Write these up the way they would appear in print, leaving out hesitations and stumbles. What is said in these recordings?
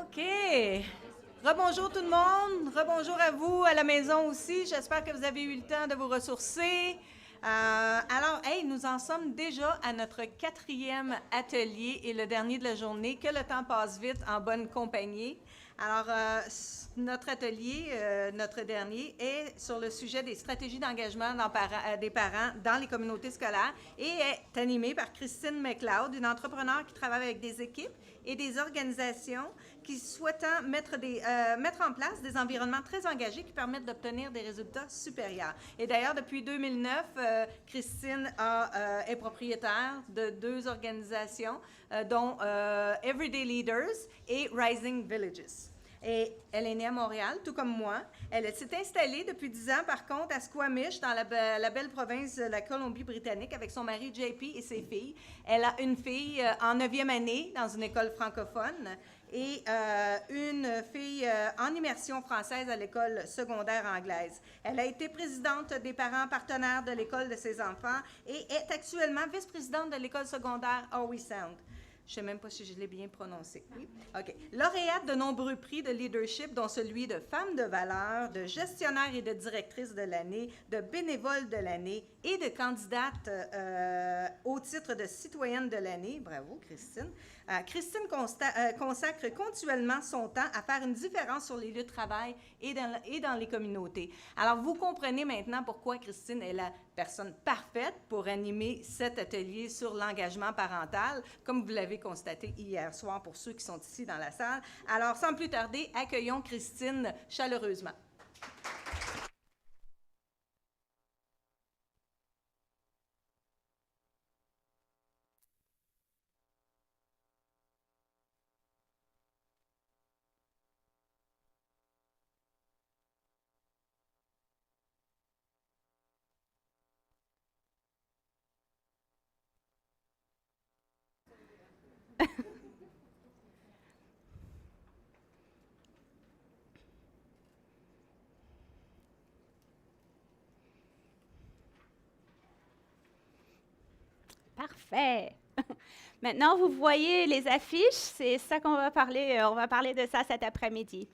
OK. Rebonjour tout le monde. Rebonjour à vous à la maison aussi. J'espère que vous avez eu le temps de vous ressourcer. Nous en sommes déjà à notre 4e atelier et le dernier de la journée. Que le temps passe vite en bonne compagnie. Notre atelier, notre dernier, est sur le sujet des stratégies d'engagement des parents dans les communautés scolaires et est animé par Christine McLeod, une entrepreneure qui travaille avec des équipes et des organisations qui souhaitent mettre en place des environnements très engagés qui permettent d'obtenir des résultats supérieurs. Et d'ailleurs, depuis 2009, Christine est propriétaire de 2 organisations, dont Everyday Leaders et Rising Villages. Et elle est née à Montréal, tout comme moi. Elle s'est installée depuis 10 ans, par contre, à Squamish, dans la belle province de la Colombie-Britannique, avec son mari JP et ses filles. Elle a une fille en 9e année dans une école francophone et une fille en immersion française à l'école secondaire anglaise. Elle a été présidente des parents partenaires de l'école de ses enfants et est actuellement vice-présidente de l'école secondaire Always Sound. Je ne sais même pas si je l'ai bien prononcé. Oui? OK. Lauréate de nombreux prix de leadership, dont celui de femme de valeur, de gestionnaire et de directrice de l'année, de bénévole de l'année et de candidate au titre de citoyenne de l'année. Bravo, Christine. Christine consacre continuellement son temps à faire une différence sur les lieux de travail et dans les communautés. Alors, vous comprenez maintenant pourquoi Christine est la personne parfaite pour animer cet atelier sur l'engagement parental, comme vous l'avez constaté hier soir pour ceux qui sont ici dans la salle. Alors, sans plus tarder, accueillons Christine chaleureusement. Parfait. Maintenant, vous voyez les affiches, c'est ça qu'on va parler. On va parler de ça cet après-midi.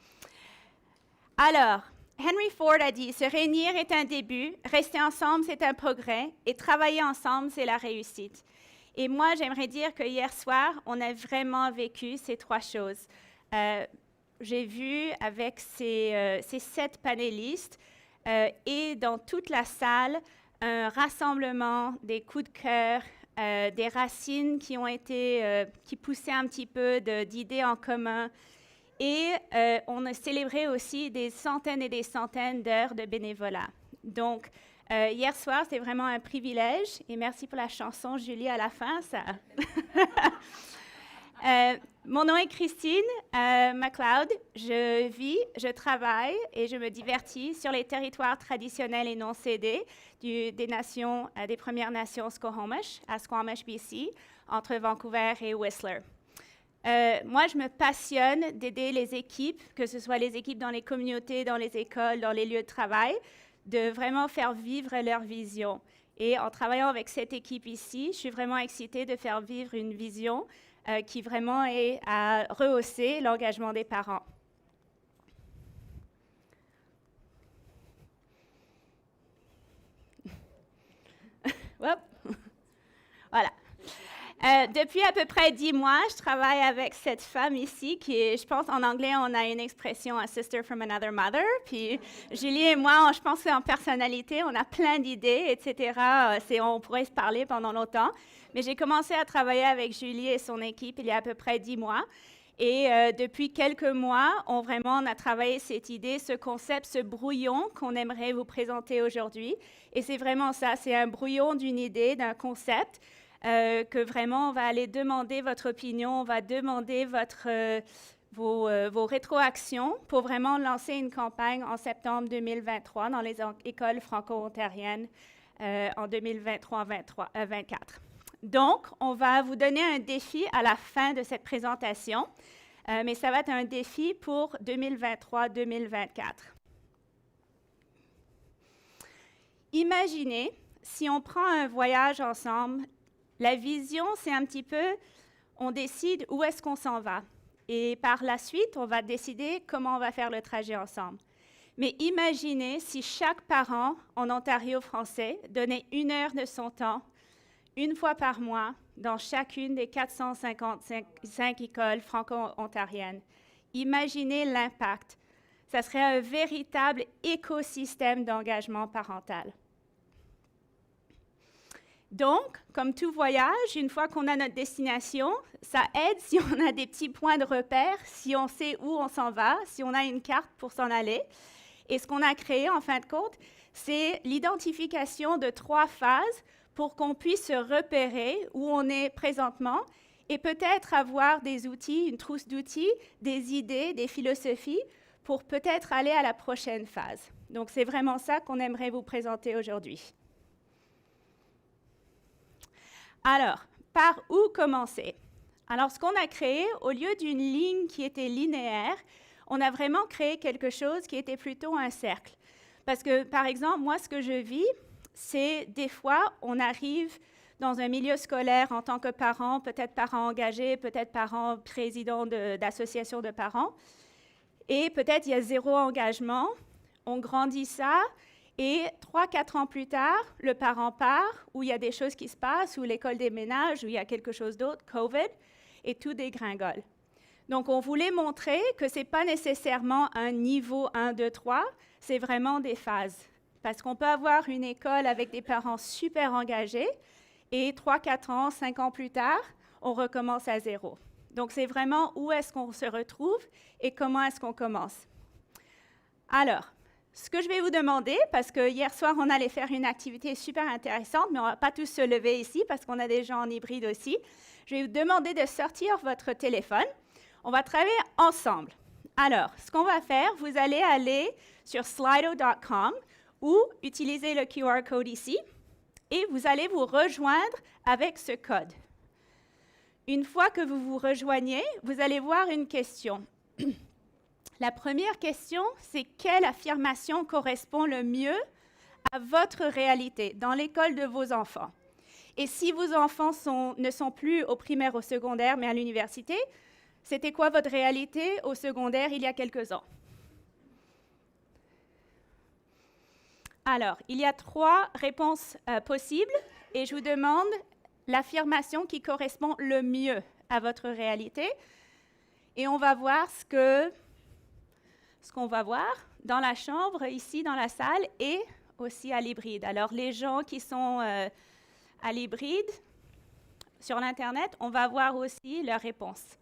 Alors, Henry Ford a dit, se réunir est un début, rester ensemble c'est un progrès, et travailler ensemble c'est la réussite. Et moi, j'aimerais dire que hier soir, on a vraiment vécu ces 3 choses. J'ai vu avec ces 7 panélistes et dans toute la salle, un rassemblement, des coups de cœur, des racines qui poussaient un petit peu d'idées en commun. Et on a célébré aussi des centaines et des centaines d'heures de bénévolat. Donc, hier soir, c'est vraiment un privilège. Et merci pour la chanson, Julie, à la fin. Mon nom est Christine McLeod. Je vis, je travaille et je me divertis sur les territoires traditionnels et non cédés des Premières Nations Squamish, à Squamish, BC, entre Vancouver et Whistler. Moi, je me passionne d'aider les équipes, que ce soit les équipes dans les communautés, dans les écoles, dans les lieux de travail, de vraiment faire vivre leur vision. Et en travaillant avec cette équipe ici, je suis vraiment excitée de faire vivre une vision qui vraiment est à rehausser l'engagement des parents. Voilà. Depuis à peu près 10 mois, je travaille avec cette femme ici qui est, je pense en anglais, on a une expression « a sister from another mother ». Puis Julie et moi, je pense qu'en personnalité, on a plein d'idées, etc. On pourrait se parler pendant longtemps. Mais j'ai commencé à travailler avec Julie et son équipe il y a à peu près 10 mois. Et depuis quelques mois, on a travaillé cette idée, ce concept, ce brouillon qu'on aimerait vous présenter aujourd'hui. Et c'est vraiment ça, c'est un brouillon d'une idée, d'un concept, que vraiment on va aller demander votre opinion, on va demander vos rétroactions pour vraiment lancer une campagne en septembre 2023 dans les écoles franco-ontariennes en 2023-24. Donc, on va vous donner un défi à la fin de cette présentation, mais ça va être un défi pour 2023-2024. Imaginez si on prend un voyage ensemble. La vision, c'est un petit peu, on décide où est-ce qu'on s'en va. Et par la suite, on va décider comment on va faire le trajet ensemble. Mais imaginez si chaque parent en Ontario français donnait 1 heure de son temps, une fois par mois, dans chacune des 455 écoles franco-ontariennes. Imaginez l'impact. Ça serait un véritable écosystème d'engagement parental. Donc, comme tout voyage, une fois qu'on a notre destination, ça aide si on a des petits points de repère, si on sait où on s'en va, si on a une carte pour s'en aller. Et ce qu'on a créé, en fin de compte, c'est l'identification de 3 phases pour qu'on puisse se repérer où on est présentement et peut-être avoir des outils, une trousse d'outils, des idées, des philosophies pour peut-être aller à la prochaine phase. Donc, c'est vraiment ça qu'on aimerait vous présenter aujourd'hui. Alors, par où commencer? Alors, ce qu'on a créé, au lieu d'une ligne qui était linéaire, on a vraiment créé quelque chose qui était plutôt un cercle. Parce que, par exemple, moi, ce que je vis, c'est des fois, on arrive dans un milieu scolaire en tant que parent, peut-être parent engagé, peut-être parent président d'association de parents, et peut-être il y a 0 engagement, on grandit ça, et 3-4 ans plus tard, le parent part, où il y a des choses qui se passent, où l'école déménage, où il y a quelque chose d'autre, COVID, et tout dégringole. Donc, on voulait montrer que ce n'est pas nécessairement un niveau 1, 2, 3, c'est vraiment des phases. Parce qu'on peut avoir une école avec des parents super engagés, et 3-4 ans, 5 ans plus tard, on recommence à 0. Donc, c'est vraiment où est-ce qu'on se retrouve et comment est-ce qu'on commence. Alors, ce que je vais vous demander, parce que hier soir, on allait faire une activité super intéressante, mais on ne va pas tous se lever ici parce qu'on a des gens en hybride aussi. Je vais vous demander de sortir votre téléphone. On va travailler ensemble. Alors, ce qu'on va faire, vous allez aller sur slido.com ou utiliser le QR code ici et vous allez vous rejoindre avec ce code. Une fois que vous vous rejoignez, vous allez voir une question. La première question, c'est quelle affirmation correspond le mieux à votre réalité dans l'école de vos enfants? Et si vos enfants ne sont plus au primaire, au secondaire, mais à l'université, c'était quoi votre réalité au secondaire il y a quelques ans? Alors, il y a 3 réponses possibles et je vous demande l'affirmation qui correspond le mieux à votre réalité. Et on va voir ce qu'on va voir dans la chambre, ici dans la salle, et aussi à l'hybride. Alors, les gens qui sont à l'hybride, sur l'Internet, on va voir aussi leurs réponses.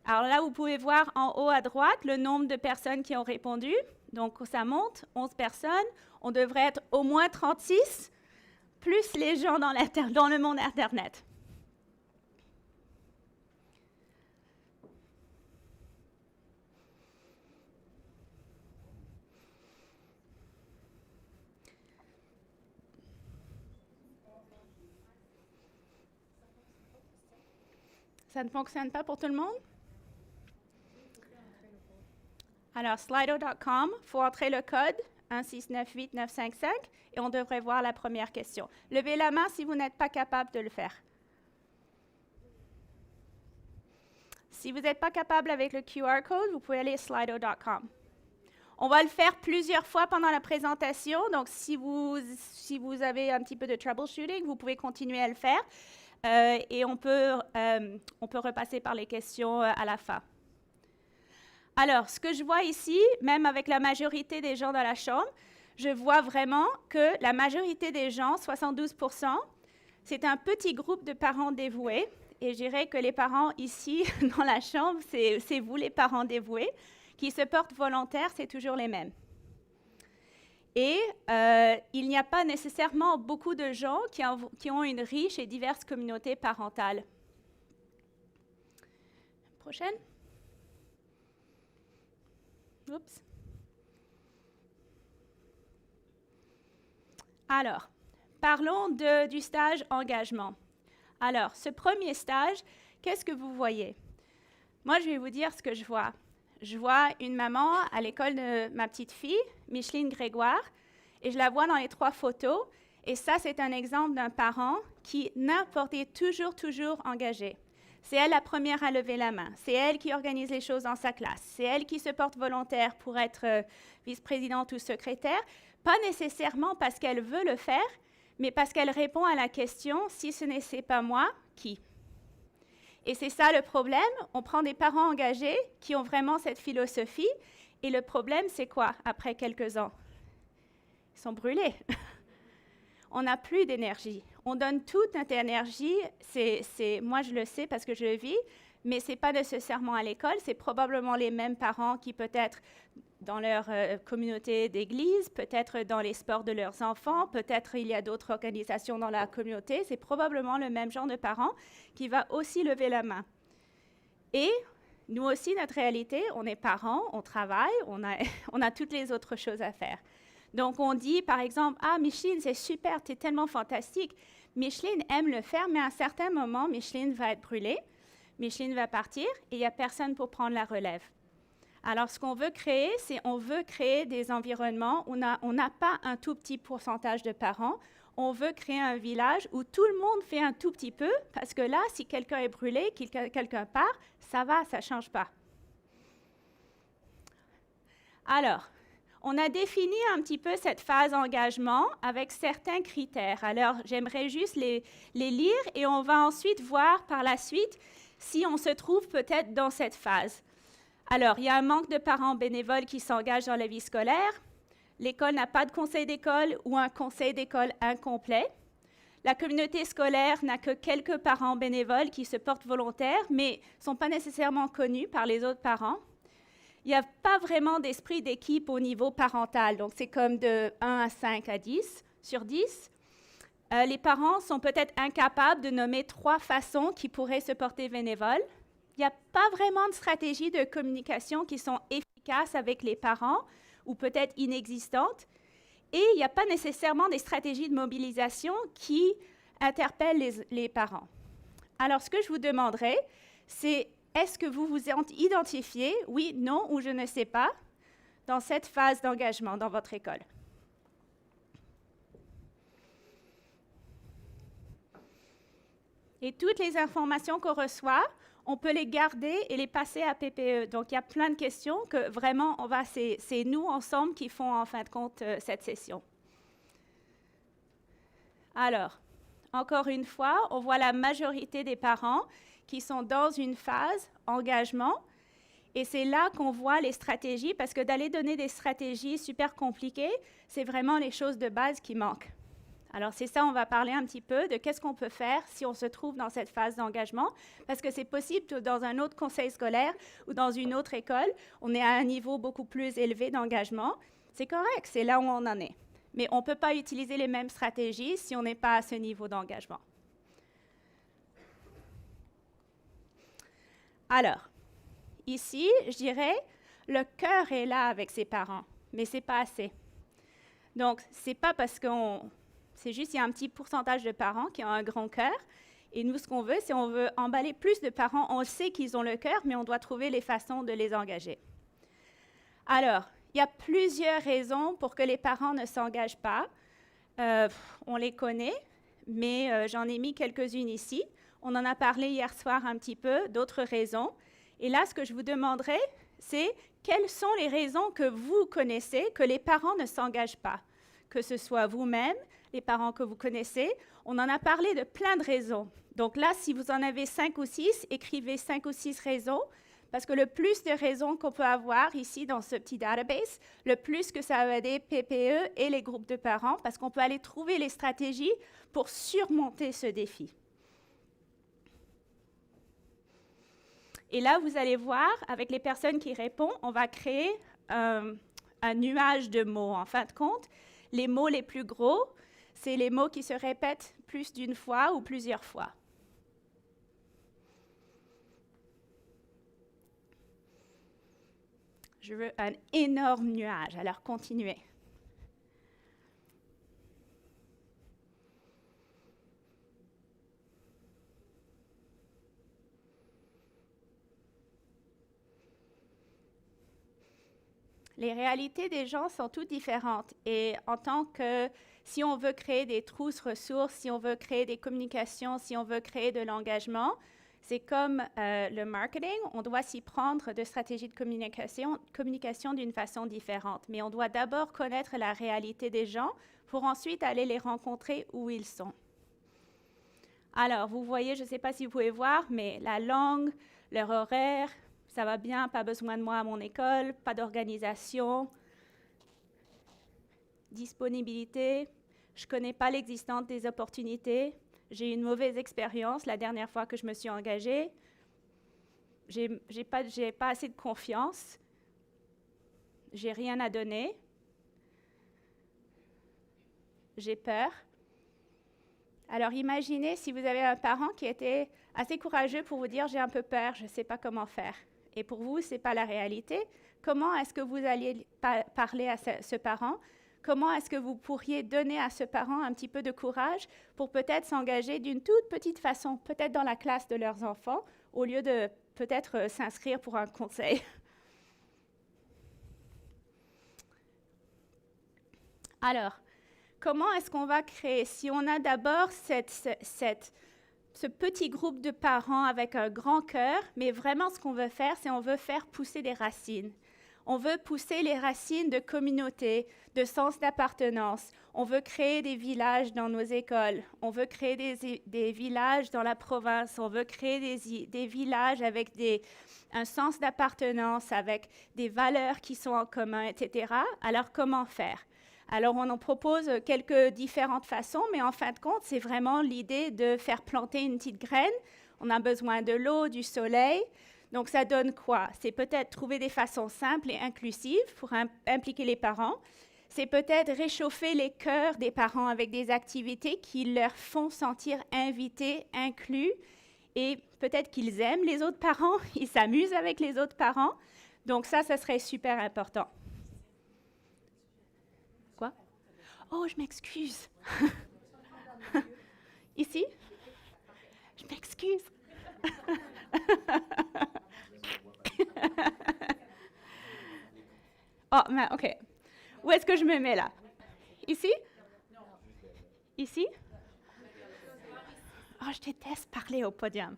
Alors là, vous pouvez voir en haut à droite le nombre de personnes qui ont répondu. Donc, ça monte, 11 personnes. On devrait être au moins 36, plus les gens dans le monde Internet. Ça ne fonctionne pas pour tout le monde? Alors, slido.com, il faut entrer le code 1698955 et on devrait voir la première question. Levez la main si vous n'êtes pas capable de le faire. Si vous n'êtes pas capable avec le QR code, vous pouvez aller slido.com. On va le faire plusieurs fois pendant la présentation, donc si vous avez un petit peu de troubleshooting, vous pouvez continuer à le faire et on peut repasser par les questions à la fin. Alors, ce que je vois ici, même avec la majorité des gens dans la chambre, je vois vraiment que la majorité des gens, 72%, c'est un petit groupe de parents dévoués. Et je dirais que les parents ici, dans la chambre, c'est vous les parents dévoués, qui se portent volontaires, c'est toujours les mêmes. Et il n'y a pas nécessairement beaucoup de gens qui ont une riche et diverse communauté parentale. Prochaine. Oups. Alors, parlons du stage engagement. Alors, ce premier stage, qu'est-ce que vous voyez? Moi, je vais vous dire ce que je vois. Je vois une maman à l'école de ma petite fille, Micheline Grégoire, et je la vois dans les 3 photos. Et ça, c'est un exemple d'un parent qui n'importe toujours engagé. C'est elle la première à lever la main. C'est elle qui organise les choses dans sa classe. C'est elle qui se porte volontaire pour être vice-présidente ou secrétaire. Pas nécessairement parce qu'elle veut le faire, mais parce qu'elle répond à la question « si ce n'est pas moi, qui ?» Et c'est ça le problème. On prend des parents engagés qui ont vraiment cette philosophie. Et le problème, c'est quoi après quelques ans? Ils sont brûlés. On n'a plus d'énergie. On donne toute notre énergie. Moi, je le sais parce que je le vis, mais ce n'est pas nécessairement à l'école. C'est probablement les mêmes parents qui, peut-être dans leur communauté d'église, peut-être dans les sports de leurs enfants, peut-être il y a d'autres organisations dans la communauté. C'est probablement le même genre de parent qui va aussi lever la main. Et nous aussi, notre réalité, on est parents, on travaille, on a toutes les autres choses à faire. Donc, on dit, par exemple, « Ah, Micheline, c'est super, tu es tellement fantastique. » Micheline aime le faire, mais à un certain moment, Micheline va être brûlée, Micheline va partir et il n'y a personne pour prendre la relève. Alors, ce qu'on veut créer, c'est on veut créer des environnements où on n'a pas un tout petit pourcentage de parents. On veut créer un village où tout le monde fait un tout petit peu, parce que là, si quelqu'un est brûlé, quelqu'un part, ça va, ça ne change pas. Alors, on a défini un petit peu cette phase d'engagement avec certains critères. Alors, j'aimerais juste les lire et on va ensuite voir par la suite si on se trouve peut-être dans cette phase. Alors, il y a un manque de parents bénévoles qui s'engagent dans la vie scolaire. L'école n'a pas de conseil d'école ou un conseil d'école incomplet. La communauté scolaire n'a que quelques parents bénévoles qui se portent volontaires, mais ne sont pas nécessairement connus par les autres parents. Il n'y a pas vraiment d'esprit d'équipe au niveau parental, donc c'est comme de 1 à 5 à 10 sur 10. Les parents sont peut-être incapables de nommer 3 façons qui pourraient se porter bénévoles. Il n'y a pas vraiment de stratégies de communication qui sont efficaces avec les parents ou peut-être inexistantes. Et il n'y a pas nécessairement des stratégies de mobilisation qui interpellent les parents. Alors, ce que je vous demanderais, c'est est-ce que vous vous identifiez, oui, non ou je ne sais pas, dans cette phase d'engagement dans votre école? Et toutes les informations qu'on reçoit, on peut les garder et les passer à PPE. Donc, il y a plein de questions que vraiment, c'est nous ensemble qui font en fin de compte cette session. Alors, encore une fois, on voit la majorité des parents qui sont dans une phase engagement. Et c'est là qu'on voit les stratégies, parce que d'aller donner des stratégies super compliquées, c'est vraiment les choses de base qui manquent. Alors, c'est ça, on va parler un petit peu de qu'est-ce qu'on peut faire si on se trouve dans cette phase d'engagement, parce que c'est possible que dans un autre conseil scolaire ou dans une autre école, on est à un niveau beaucoup plus élevé d'engagement. C'est correct, c'est là où on en est. Mais on ne peut pas utiliser les mêmes stratégies si on n'est pas à ce niveau d'engagement. Alors, ici, je dirais, le cœur est là avec ses parents, mais ce n'est pas assez. Donc, ce n'est pas parce qu'on... C'est juste qu'il y a un petit pourcentage de parents qui ont un grand cœur. Et nous, ce qu'on veut, c'est on veut emballer plus de parents. On sait qu'ils ont le cœur, mais on doit trouver les façons de les engager. Alors, il y a plusieurs raisons pour que les parents ne s'engagent pas. On les connaît, mais j'en ai mis quelques-unes ici. On en a parlé hier soir un petit peu, d'autres raisons. Et là, ce que je vous demanderai, c'est quelles sont les raisons que vous connaissez que les parents ne s'engagent pas? Que ce soit vous-même, les parents que vous connaissez. On en a parlé de plein de raisons. Donc là, si vous en avez 5 ou 6, écrivez 5 ou 6 raisons, parce que le plus de raisons qu'on peut avoir ici dans ce petit database, le plus que ça va aider PPE et les groupes de parents, parce qu'on peut aller trouver les stratégies pour surmonter ce défi. Et là, vous allez voir, avec les personnes qui répondent, on va créer un nuage de mots. En fin de compte, les mots les plus gros, c'est les mots qui se répètent plus d'une fois ou plusieurs fois. Je veux un énorme nuage, alors continuez. Les réalités des gens sont toutes différentes. Et en tant que, si on veut créer des trousses ressources, si on veut créer des communications, si on veut créer de l'engagement, C'est comme le marketing, on doit s'y prendre de stratégies de communication d'une façon différente. Mais on doit d'abord connaître la réalité des gens pour ensuite aller les rencontrer où ils sont. Alors, vous voyez, je ne sais pas si vous pouvez voir, mais la langue, leur horaire, ça va bien, pas besoin de moi à mon école, pas d'organisation, disponibilité, je ne connais pas l'existence des opportunités, j'ai eu une mauvaise expérience la dernière fois que je me suis engagée, j'ai pas assez de confiance, j'ai rien à donner, j'ai peur. Alors imaginez si vous avez un parent qui était assez courageux pour vous dire « j'ai un peu peur, je ne sais pas comment faire ». Et pour vous, ce n'est pas la réalité. Comment est-ce que vous alliez parler à ce parent? Comment est-ce que vous pourriez donner à ce parent un petit peu de courage pour peut-être s'engager d'une toute petite façon, peut-être dans la classe de leurs enfants, au lieu de peut-être s'inscrire pour un conseil? Alors, comment est-ce qu'on va créer? Si on a d'abord ce petit groupe de parents avec un grand cœur, mais vraiment ce qu'on veut faire, c'est on veut faire pousser des racines. On veut pousser les racines de communauté, de sens d'appartenance. On veut créer des villages dans nos écoles. On veut créer des villages dans la province. On veut créer des villages avec un sens d'appartenance, avec des valeurs qui sont en commun, etc. Alors, comment faire? Alors, on en propose quelques différentes façons, mais en fin de compte, c'est vraiment l'idée de faire planter une petite graine. On a besoin de l'eau, du soleil. Donc, ça donne quoi? C'est peut-être trouver des façons simples et inclusives pour impliquer les parents. C'est peut-être réchauffer les cœurs des parents avec des activités qui leur font sentir invités, inclus, et peut-être qu'ils aiment les autres parents, ils s'amusent avec les autres parents. Donc, ça serait super important. Quoi? Oh, je m'excuse. Ici? Je m'excuse. Oh, mais OK. Où est-ce que je me mets là? Ici? Ici? Oh, je déteste parler au podium.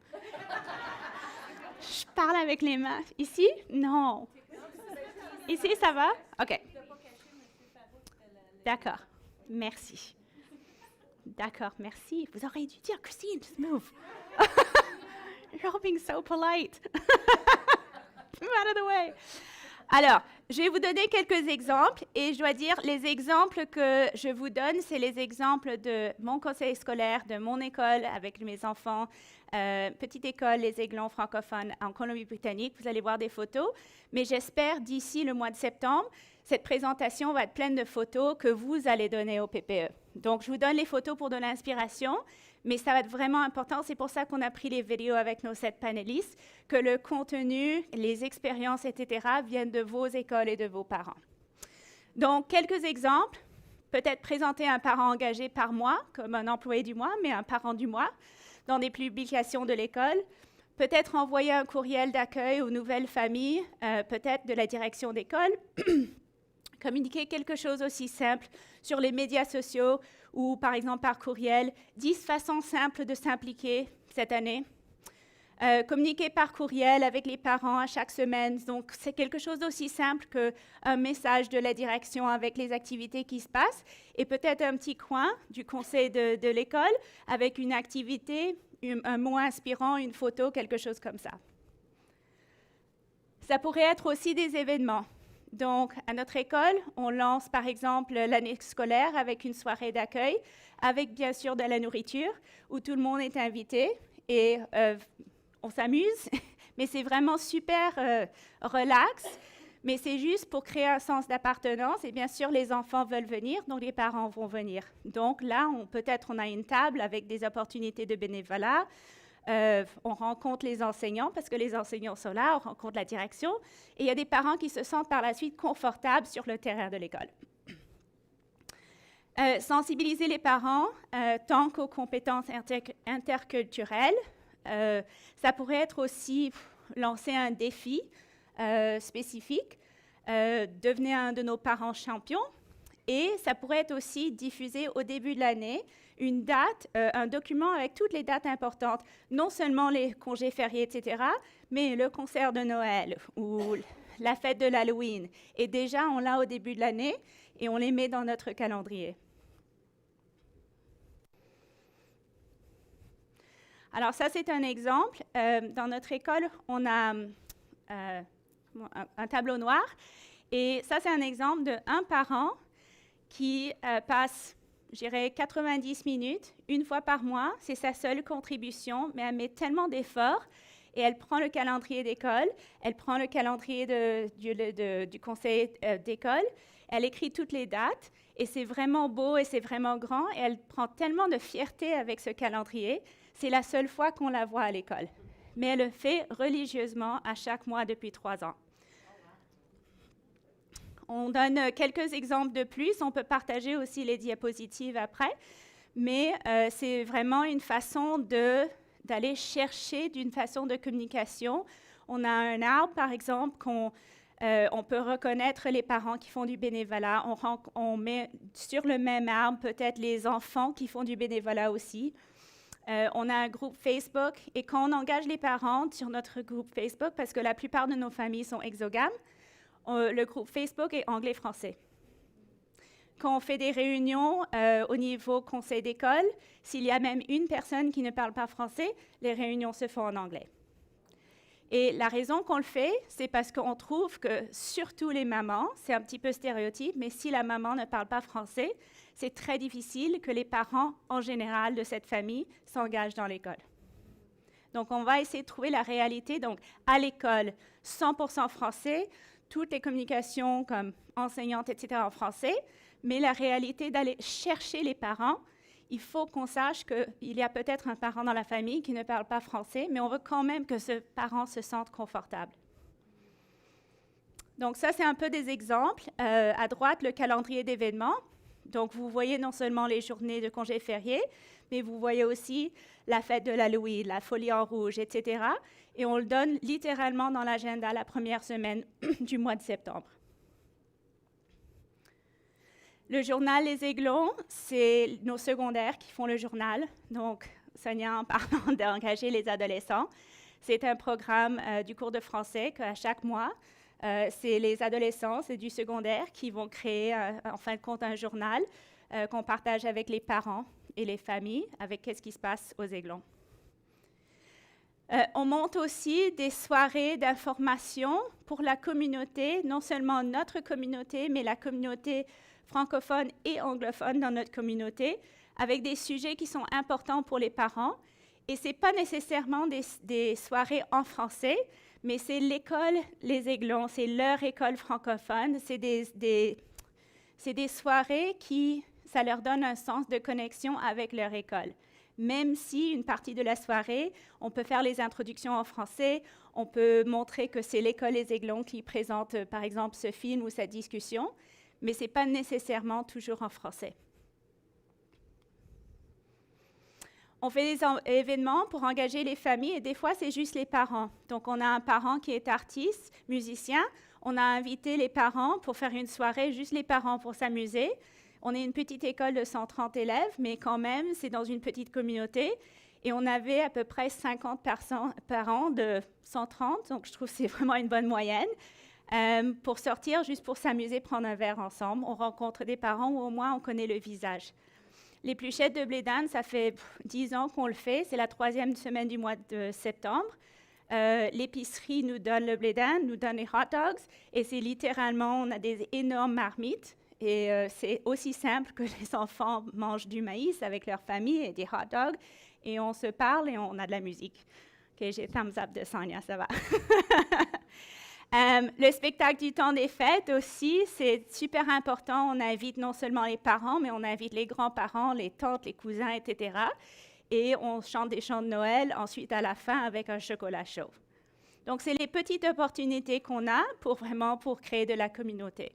Je parle avec les mains. Ici? Non. Ici, ça va? OK. D'accord. Merci. D'accord, merci. Vous auriez dû dire, Christine, just move. You're being so polite. Move out of the way. Alors, je vais vous donner quelques exemples et je dois dire, les exemples que je vous donne, c'est les exemples de mon conseil scolaire, de mon école avec mes enfants, petite école, les Aiglons francophones en Colombie-Britannique. Vous allez voir des photos, mais j'espère d'ici le mois de septembre, cette présentation va être pleine de photos que vous allez donner au PPE. Donc, je vous donne les photos pour de l'inspiration, mais ça va être vraiment important. C'est pour ça qu'on a pris les vidéos avec nos 7 panélistes, que le contenu, les expériences, etc., viennent de vos écoles et de vos parents. Donc, quelques exemples. Peut-être présenter un parent engagé par mois, comme un employé du mois, mais un parent du mois, dans des publications de l'école. Peut-être envoyer un courriel d'accueil aux nouvelles familles, peut-être de la direction d'école. Communiquer quelque chose aussi simple sur les médias sociaux ou, par exemple, par courriel. 10 façons simples de s'impliquer cette année. Communiquer par courriel avec les parents à chaque semaine. Donc, c'est quelque chose d'aussi simple qu'un message de la direction avec les activités qui se passent. Et peut-être un petit coin du conseil de l'école avec une activité, un mot inspirant, une photo, quelque chose comme ça. Ça pourrait être aussi des événements. Donc, à notre école, on lance par exemple l'année scolaire avec une soirée d'accueil, avec bien sûr de la nourriture, où tout le monde est invité et on s'amuse, mais c'est vraiment super relax. Mais c'est juste pour créer un sens d'appartenance et bien sûr, les enfants veulent venir, donc les parents vont venir. Donc là, peut-être on a une table avec des opportunités de bénévolat. On rencontre les enseignants parce que les enseignants sont là, on rencontre la direction et il y a des parents qui se sentent par la suite confortables sur le terrain de l'école. Sensibiliser les parents tant qu'aux compétences interculturelles. Ça pourrait être aussi lancer un défi spécifique. Devenez un de nos parents champions Et ça pourrait être aussi diffusé au début de l'année, une date, un document avec toutes les dates importantes, non seulement les congés fériés, etc., mais le concert de Noël ou la fête de l'Halloween. Et déjà, on l'a au début de l'année et on les met dans notre calendrier. Alors ça, c'est un exemple. Dans notre école, on a un tableau noir. Et ça, c'est un exemple d'un parent qui passe, je dirais, 90 minutes, une fois par mois. C'est sa seule contribution, mais elle met tellement d'efforts. Et elle prend le calendrier d'école, elle prend le calendrier du conseil d'école, elle écrit toutes les dates. Et c'est vraiment beau et c'est vraiment grand. Et elle prend tellement de fierté avec ce calendrier. C'est la seule fois qu'on la voit à l'école. Mais elle le fait religieusement à chaque mois depuis 3 ans. On donne quelques exemples de plus. On peut partager aussi les diapositives après. Mais c'est vraiment une façon d'aller chercher d'une façon de communication. On a un arbre, par exemple, on peut reconnaître les parents qui font du bénévolat. On met sur le même arbre peut-être les enfants qui font du bénévolat aussi. On a un groupe Facebook. Et quand on engage les parents sur notre groupe Facebook, parce que la plupart de nos familles sont exogames, le groupe Facebook est anglais-français. Quand on fait des réunions au niveau conseil d'école, s'il y a même une personne qui ne parle pas français, les réunions se font en anglais. Et la raison qu'on le fait, c'est parce qu'on trouve que, surtout les mamans, c'est un petit peu stéréotype, mais si la maman ne parle pas français, c'est très difficile que les parents, en général, de cette famille s'engagent dans l'école. Donc, on va essayer de trouver la réalité. Donc, à l'école, 100% français, toutes les communications comme enseignante, etc., en français, mais la réalité d'aller chercher les parents, il faut qu'on sache qu'il y a peut-être un parent dans la famille qui ne parle pas français, mais on veut quand même que ce parent se sente confortable. Donc ça, c'est un peu des exemples. À droite, le calendrier d'événements. Donc vous voyez non seulement les journées de congés fériés, mais vous voyez aussi la fête de l'Halloween, la folie en rouge, etc. Et on le donne littéralement dans l'agenda la première semaine du mois de septembre. Le journal Les Aiglons, c'est nos secondaires qui font le journal. Donc, Sonia, en parlant d'engager les adolescents, c'est un programme du cours de français qu'à chaque mois, c'est les adolescents, c'est du secondaire qui vont créer, en fin de compte, un journal qu'on partage avec les parents et les familles, avec qu'est-ce qui se passe aux Aiglons. On monte aussi des soirées d'information pour la communauté, non seulement notre communauté, mais la communauté francophone et anglophone dans notre communauté, avec des sujets qui sont importants pour les parents. Et ce n'est pas nécessairement des soirées en français, mais c'est l'école Les Aiglons, c'est leur école francophone. C'est des soirées qui, ça leur donne un sens de connexion avec leur école. Même si une partie de la soirée, on peut faire les introductions en français, on peut montrer que c'est l'école Les Aiglons qui présente, par exemple, ce film ou cette discussion, mais ce n'est pas nécessairement toujours en français. On fait des événements pour engager les familles et des fois, c'est juste les parents. Donc, on a un parent qui est artiste, musicien. On a invité les parents pour faire une soirée, juste les parents pour s'amuser. On est une petite école de 130 élèves, mais quand même, c'est dans une petite communauté. Et on avait à peu près 50 parents de 130, donc je trouve que c'est vraiment une bonne moyenne. Pour sortir, juste pour s'amuser, prendre un verre ensemble. On rencontre des parents où au moins on connaît le visage. Les Pluchettes de blé d'Inde, ça fait 10 ans qu'on le fait. C'est la 3e semaine du mois de septembre. L'épicerie nous donne le blé d'Inde, nous donne les hot dogs. Et c'est littéralement, on a des énormes marmites. Et c'est aussi simple que les enfants mangent du maïs avec leur famille et des hot dogs. Et on se parle et on a de la musique. OK, j'ai thumbs up de Sonia, ça va. Le spectacle du temps des fêtes aussi, c'est super important. On invite non seulement les parents, mais on invite les grands-parents, les tantes, les cousins, etc. Et on chante des chants de Noël ensuite à la fin avec un chocolat chaud. Donc, c'est les petites opportunités qu'on a pour créer de la communauté.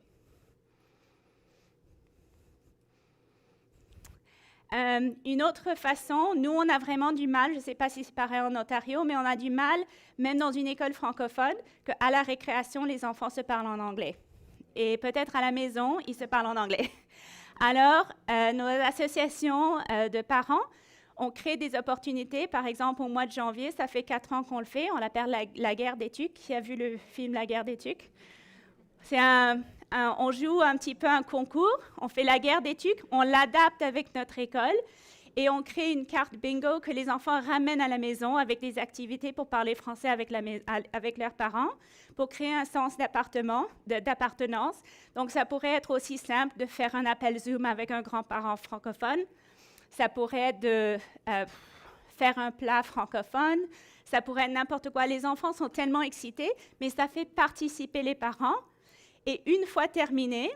Une autre façon, nous, on a vraiment du mal, je ne sais pas si c'est pareil en Ontario, mais on a du mal, même dans une école francophone, qu'à la récréation, les enfants se parlent en anglais. et peut-être à la maison, ils se parlent en anglais. Alors, nos associations de parents ont créé des opportunités. Par exemple, au mois de janvier, ça fait 4 ans qu'on le fait. On l'appelle la guerre des tucs. Qui a vu le film La guerre des tucs? On joue un petit peu un concours. On fait la guerre des tucs. On l'adapte avec notre école. Et on crée une carte bingo que les enfants ramènent à la maison avec des activités pour parler français avec leurs parents, pour créer un sens d'appartenance. Donc, ça pourrait être aussi simple de faire un appel Zoom avec un grand-parent francophone. Ça pourrait être de faire un plat francophone. Ça pourrait être n'importe quoi. Les enfants sont tellement excités, mais ça fait participer les parents. Et une fois terminé,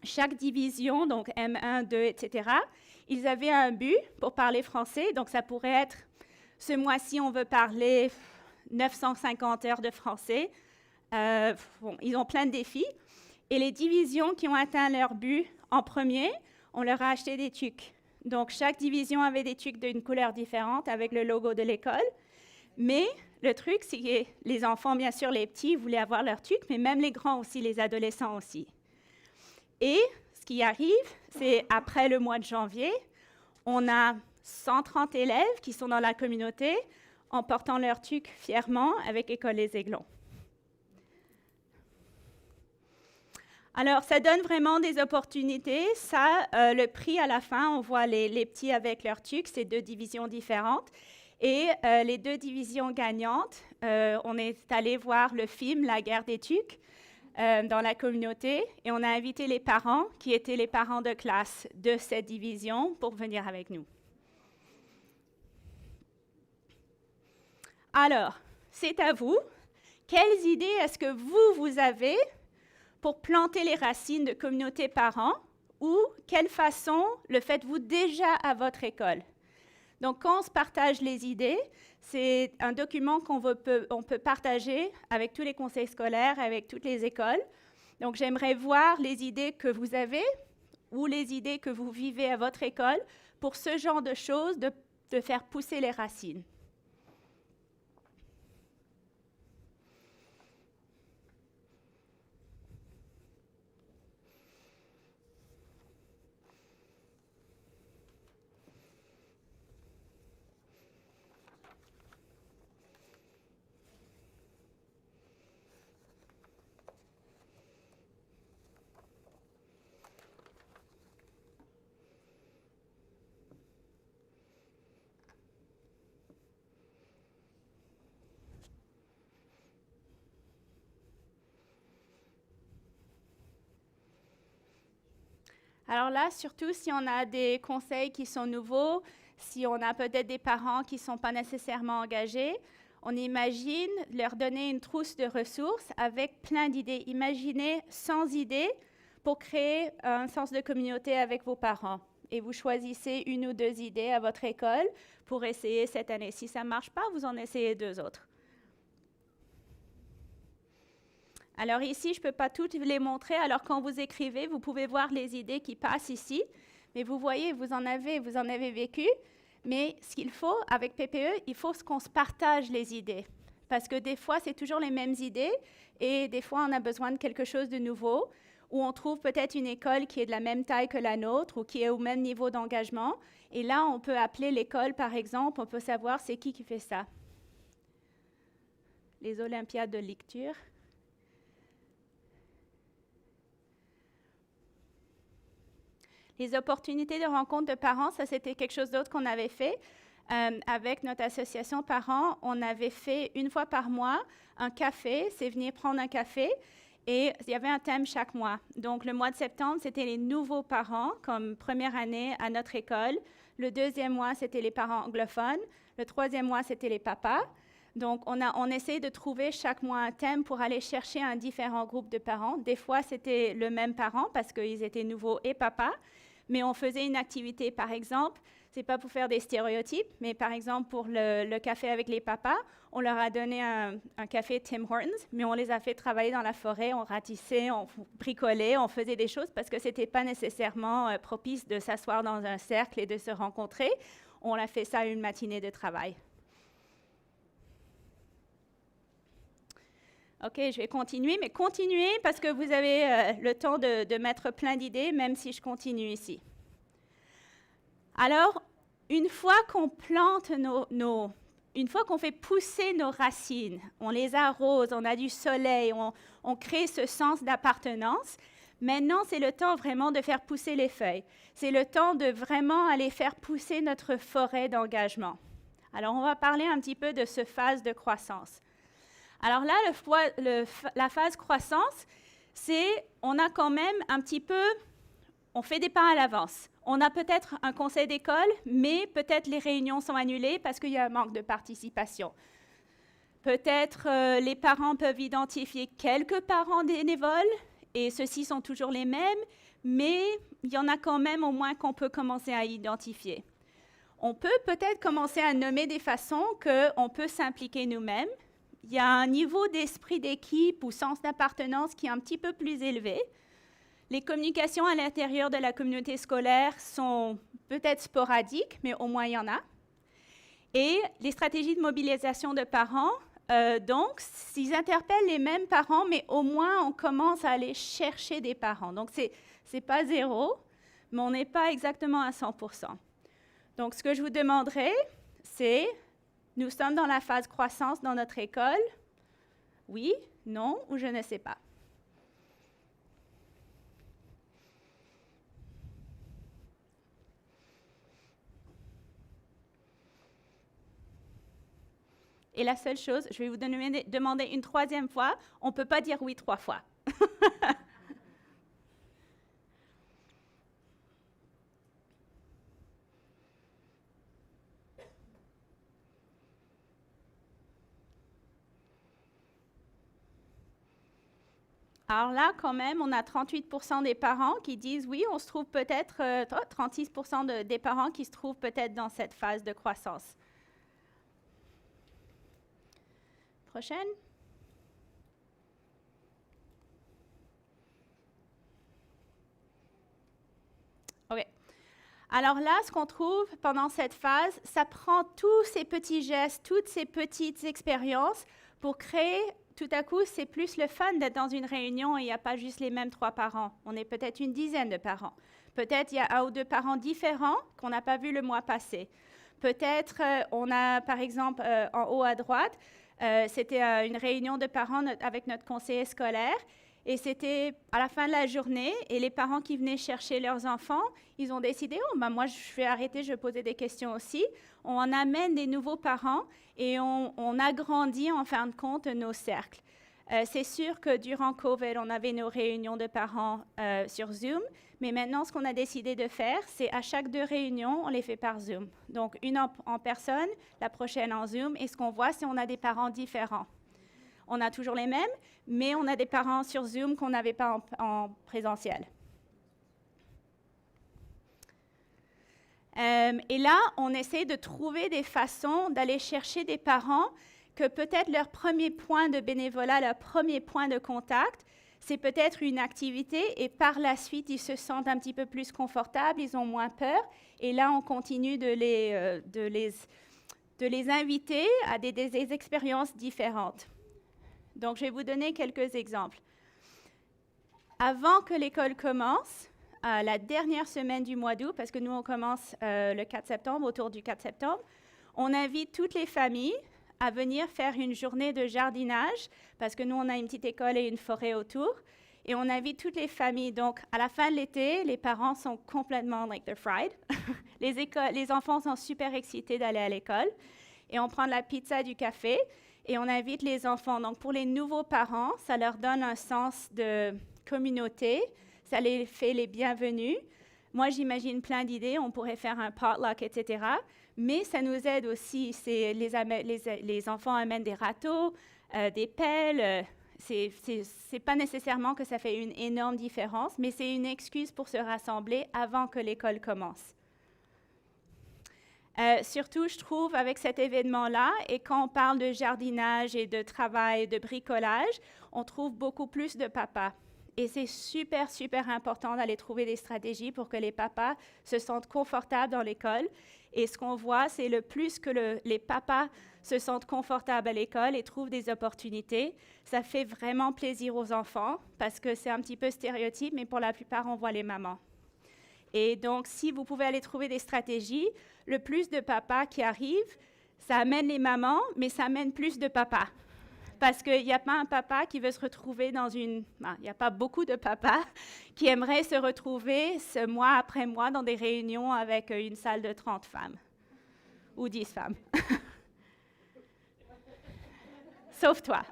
chaque division, donc M1, 2, etc., ils avaient un but pour parler français. Donc, ça pourrait être, ce mois-ci, on veut parler 950 heures de français. Ils ont plein de défis. Et les divisions qui ont atteint leur but en premier, on leur a acheté des tucs. Donc, chaque division avait des tucs d'une couleur différente avec le logo de l'école. Mais le truc, c'est que les enfants, bien sûr, les petits, voulaient avoir leur tuc, mais même les grands aussi, les adolescents aussi. Et ce qui arrive, c'est après le mois de janvier, on a 130 élèves qui sont dans la communauté en portant leur tuc fièrement avec École Les Aiglons. Alors, ça donne vraiment des opportunités. Ça, le prix à la fin, on voit les petits avec leur tuc, c'est 2 divisions différentes. Et les 2 divisions gagnantes, on est allé voir le film La guerre des tucs dans la communauté et on a invité les parents qui étaient les parents de classe de cette division pour venir avec nous. Alors, c'est à vous. Quelles idées est-ce que vous avez pour planter les racines de communauté parents ou quelle façon le faites-vous déjà à votre école? Donc, quand on se partage les idées, c'est un document qu'on peut partager avec tous les conseils scolaires, avec toutes les écoles. Donc, j'aimerais voir les idées que vous avez ou les idées que vous vivez à votre école pour ce genre de choses, de faire pousser les racines. Alors là, surtout si on a des conseils qui sont nouveaux, si on a peut-être des parents qui ne sont pas nécessairement engagés, on imagine leur donner une trousse de ressources avec plein d'idées. Imaginez 100 idées pour créer un sens de communauté avec vos parents. Et vous choisissez 1 ou 2 idées à votre école pour essayer cette année. Si ça ne marche pas, vous en essayez 2 autres. Alors ici, je ne peux pas toutes les montrer. Alors quand vous écrivez, vous pouvez voir les idées qui passent ici. Mais vous voyez, vous en avez vécu. Mais ce qu'il faut, avec PPE, il faut qu'on se partage les idées. Parce que des fois, c'est toujours les mêmes idées. Et des fois, on a besoin de quelque chose de nouveau. Ou on trouve peut-être une école qui est de la même taille que la nôtre ou qui est au même niveau d'engagement. Et là, on peut appeler l'école, par exemple. On peut savoir c'est qui fait ça. Les Olympiades de lecture. Les opportunités de rencontre de parents, ça c'était quelque chose d'autre qu'on avait fait. Avec notre association parents, on avait fait 1 fois par mois un café, c'est venir prendre un café et il y avait un thème chaque mois. Donc le mois de septembre, c'était les nouveaux parents comme première année à notre école. Le 2e mois, c'était les parents anglophones. Le 3e mois, c'était les papas. Donc, on essaie de trouver chaque mois un thème pour aller chercher un différent groupe de parents. Des fois, c'était le même parent parce qu'ils étaient nouveaux et papas. Mais on faisait une activité, par exemple, c'est pas pour faire des stéréotypes, mais par exemple, pour le café avec les papas, on leur a donné un café Tim Hortons, mais on les a fait travailler dans la forêt, on ratissait, on bricolait, on faisait des choses parce que c'était pas nécessairement propice de s'asseoir dans un cercle et de se rencontrer. On a fait ça une matinée de travail. OK, je vais continuer, mais continuez parce que vous avez le temps de mettre plein d'idées, même si je continue ici. Alors, une fois qu'on plante une fois qu'on fait pousser nos racines, on les arrose, on a du soleil, on crée ce sens d'appartenance, maintenant, c'est le temps vraiment de faire pousser les feuilles. C'est le temps de vraiment aller faire pousser notre forêt d'engagement. Alors, on va parler un petit peu de cette phase de croissance. Alors là, la phase croissance, c'est, on a quand même un petit peu, on fait des pas à l'avance. On a peut-être un conseil d'école, mais peut-être les réunions sont annulées parce qu'il y a un manque de participation. Peut-être les parents peuvent identifier quelques parents bénévoles, et ceux-ci sont toujours les mêmes, mais il y en a quand même au moins qu'on peut commencer à identifier. On peut peut-être commencer à nommer des façons qu'on peut s'impliquer nous-mêmes. Il y a un niveau d'esprit d'équipe ou sens d'appartenance qui est un petit peu plus élevé. Les communications à l'intérieur de la communauté scolaire sont peut-être sporadiques, mais au moins il y en a. Et les stratégies de mobilisation de parents, donc, ils interpellent les mêmes parents, mais au moins on commence à aller chercher des parents. Donc, ce n'est pas zéro, mais on n'est pas exactement à 100%. Donc, ce que je vous demanderai, c'est, nous sommes dans la phase croissance dans notre école? Oui, non ou je ne sais pas. Et la seule chose, je vais vous demander une troisième fois, on ne peut pas dire oui 3 fois. Alors là, quand même, on a 38% des parents qui disent oui, on se trouve peut-être, 36% des parents qui se trouvent peut-être dans cette phase de croissance. Prochaine. OK. Alors là, ce qu'on trouve pendant cette phase, ça prend tous ces petits gestes, toutes ces petites expériences pour créer, tout à coup, c'est plus le fun d'être dans une réunion et il n'y a pas juste les mêmes 3 parents. On est peut-être une dizaine de parents. Peut-être il y a 1 ou 2 parents différents qu'on n'a pas vu le mois passé. Peut-être on a, par exemple, en haut à droite, c'était une réunion de parents avec notre conseiller scolaire. Et c'était à la fin de la journée, et les parents qui venaient chercher leurs enfants, ils ont décidé, oh, ben moi, je vais arrêter, je vais poser des questions aussi. On amène des nouveaux parents et on agrandit, en fin de compte, nos cercles. C'est sûr que durant COVID, on avait nos réunions de parents sur Zoom, mais maintenant, ce qu'on a décidé de faire, c'est à chaque 2 réunions, on les fait par Zoom. Donc, une en personne, la prochaine en Zoom, et ce qu'on voit, c'est qu'on a des parents différents. On a toujours les mêmes, mais on a des parents sur Zoom qu'on n'avait pas en présentiel. Et là, on essaie de trouver des façons d'aller chercher des parents que peut-être leur premier point de bénévolat, leur premier point de contact, c'est peut-être une activité et par la suite, ils se sentent un petit peu plus confortables, ils ont moins peur. Et là, on continue de les inviter à des expériences différentes. Donc, je vais vous donner quelques exemples. Avant que l'école commence, la dernière semaine du mois d'août, parce que nous, on commence le 4 septembre, autour du 4 septembre, on invite toutes les familles à venir faire une journée de jardinage, parce que nous, on a une petite école et une forêt autour, et on invite toutes les familles. Donc, à la fin de l'été, les parents sont complètement like they're fried. Les enfants sont super excités d'aller à l'école, et on prend de la pizza, du café, et on invite les enfants. Donc, pour les nouveaux parents, ça leur donne un sens de communauté, ça les fait les bienvenus. Moi, j'imagine plein d'idées, on pourrait faire un potluck, etc. Mais ça nous aide aussi. Les enfants amènent des râteaux, des pelles. C'est pas nécessairement que ça fait une énorme différence, mais c'est une excuse pour se rassembler avant que l'école commence. Surtout, je trouve, avec cet événement-là, et quand on parle de jardinage et de travail, de bricolage, on trouve beaucoup plus de papas. Et c'est super, super important d'aller trouver des stratégies pour que les papas se sentent confortables dans l'école Et ce qu'on voit, c'est le plus que les papas se sentent confortables à l'école et trouvent des opportunités, ça fait vraiment plaisir aux enfants parce que c'est un petit peu stéréotype, mais pour la plupart, on voit les mamans. Et donc, si vous pouvez aller trouver des stratégies, le plus de papas qui arrivent, ça amène les mamans, mais ça amène plus de papas. Parce qu'il n'y a pas un papa qui veut se retrouver dans une... il n'y a pas beaucoup de papas qui aimeraient se retrouver mois après mois dans des réunions avec une salle de 30 femmes ou 10 femmes. Sauf toi.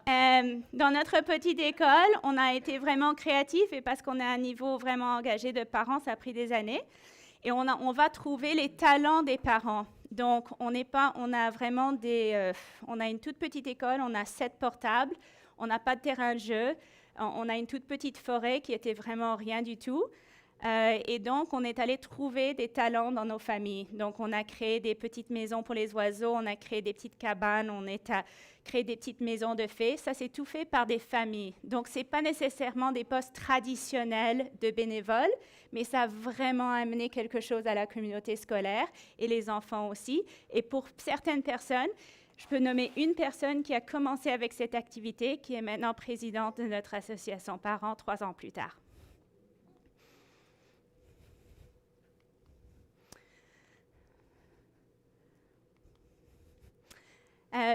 Dans notre petite école, on a été vraiment créatifs et parce qu'on est à un niveau vraiment engagé de parents, ça a pris des années. Et on va trouver les talents des parents. Donc, on a vraiment on a une toute petite école, on a 7 portables, on n'a pas de terrain de jeu, on a une toute petite forêt qui était vraiment rien du tout. Et donc, on est allé trouver des talents dans nos familles. Donc, on a créé des petites maisons pour les oiseaux, on a créé des petites cabanes, on a créé des petites maisons de fées. Ça, c'est tout fait par des familles. Donc, ce n'est pas nécessairement des postes traditionnels de bénévoles, mais ça a vraiment amené quelque chose à la communauté scolaire et les enfants aussi. Et pour certaines personnes, je peux nommer une personne qui a commencé avec cette activité, qui est maintenant présidente de notre association Parents 3 ans plus tard.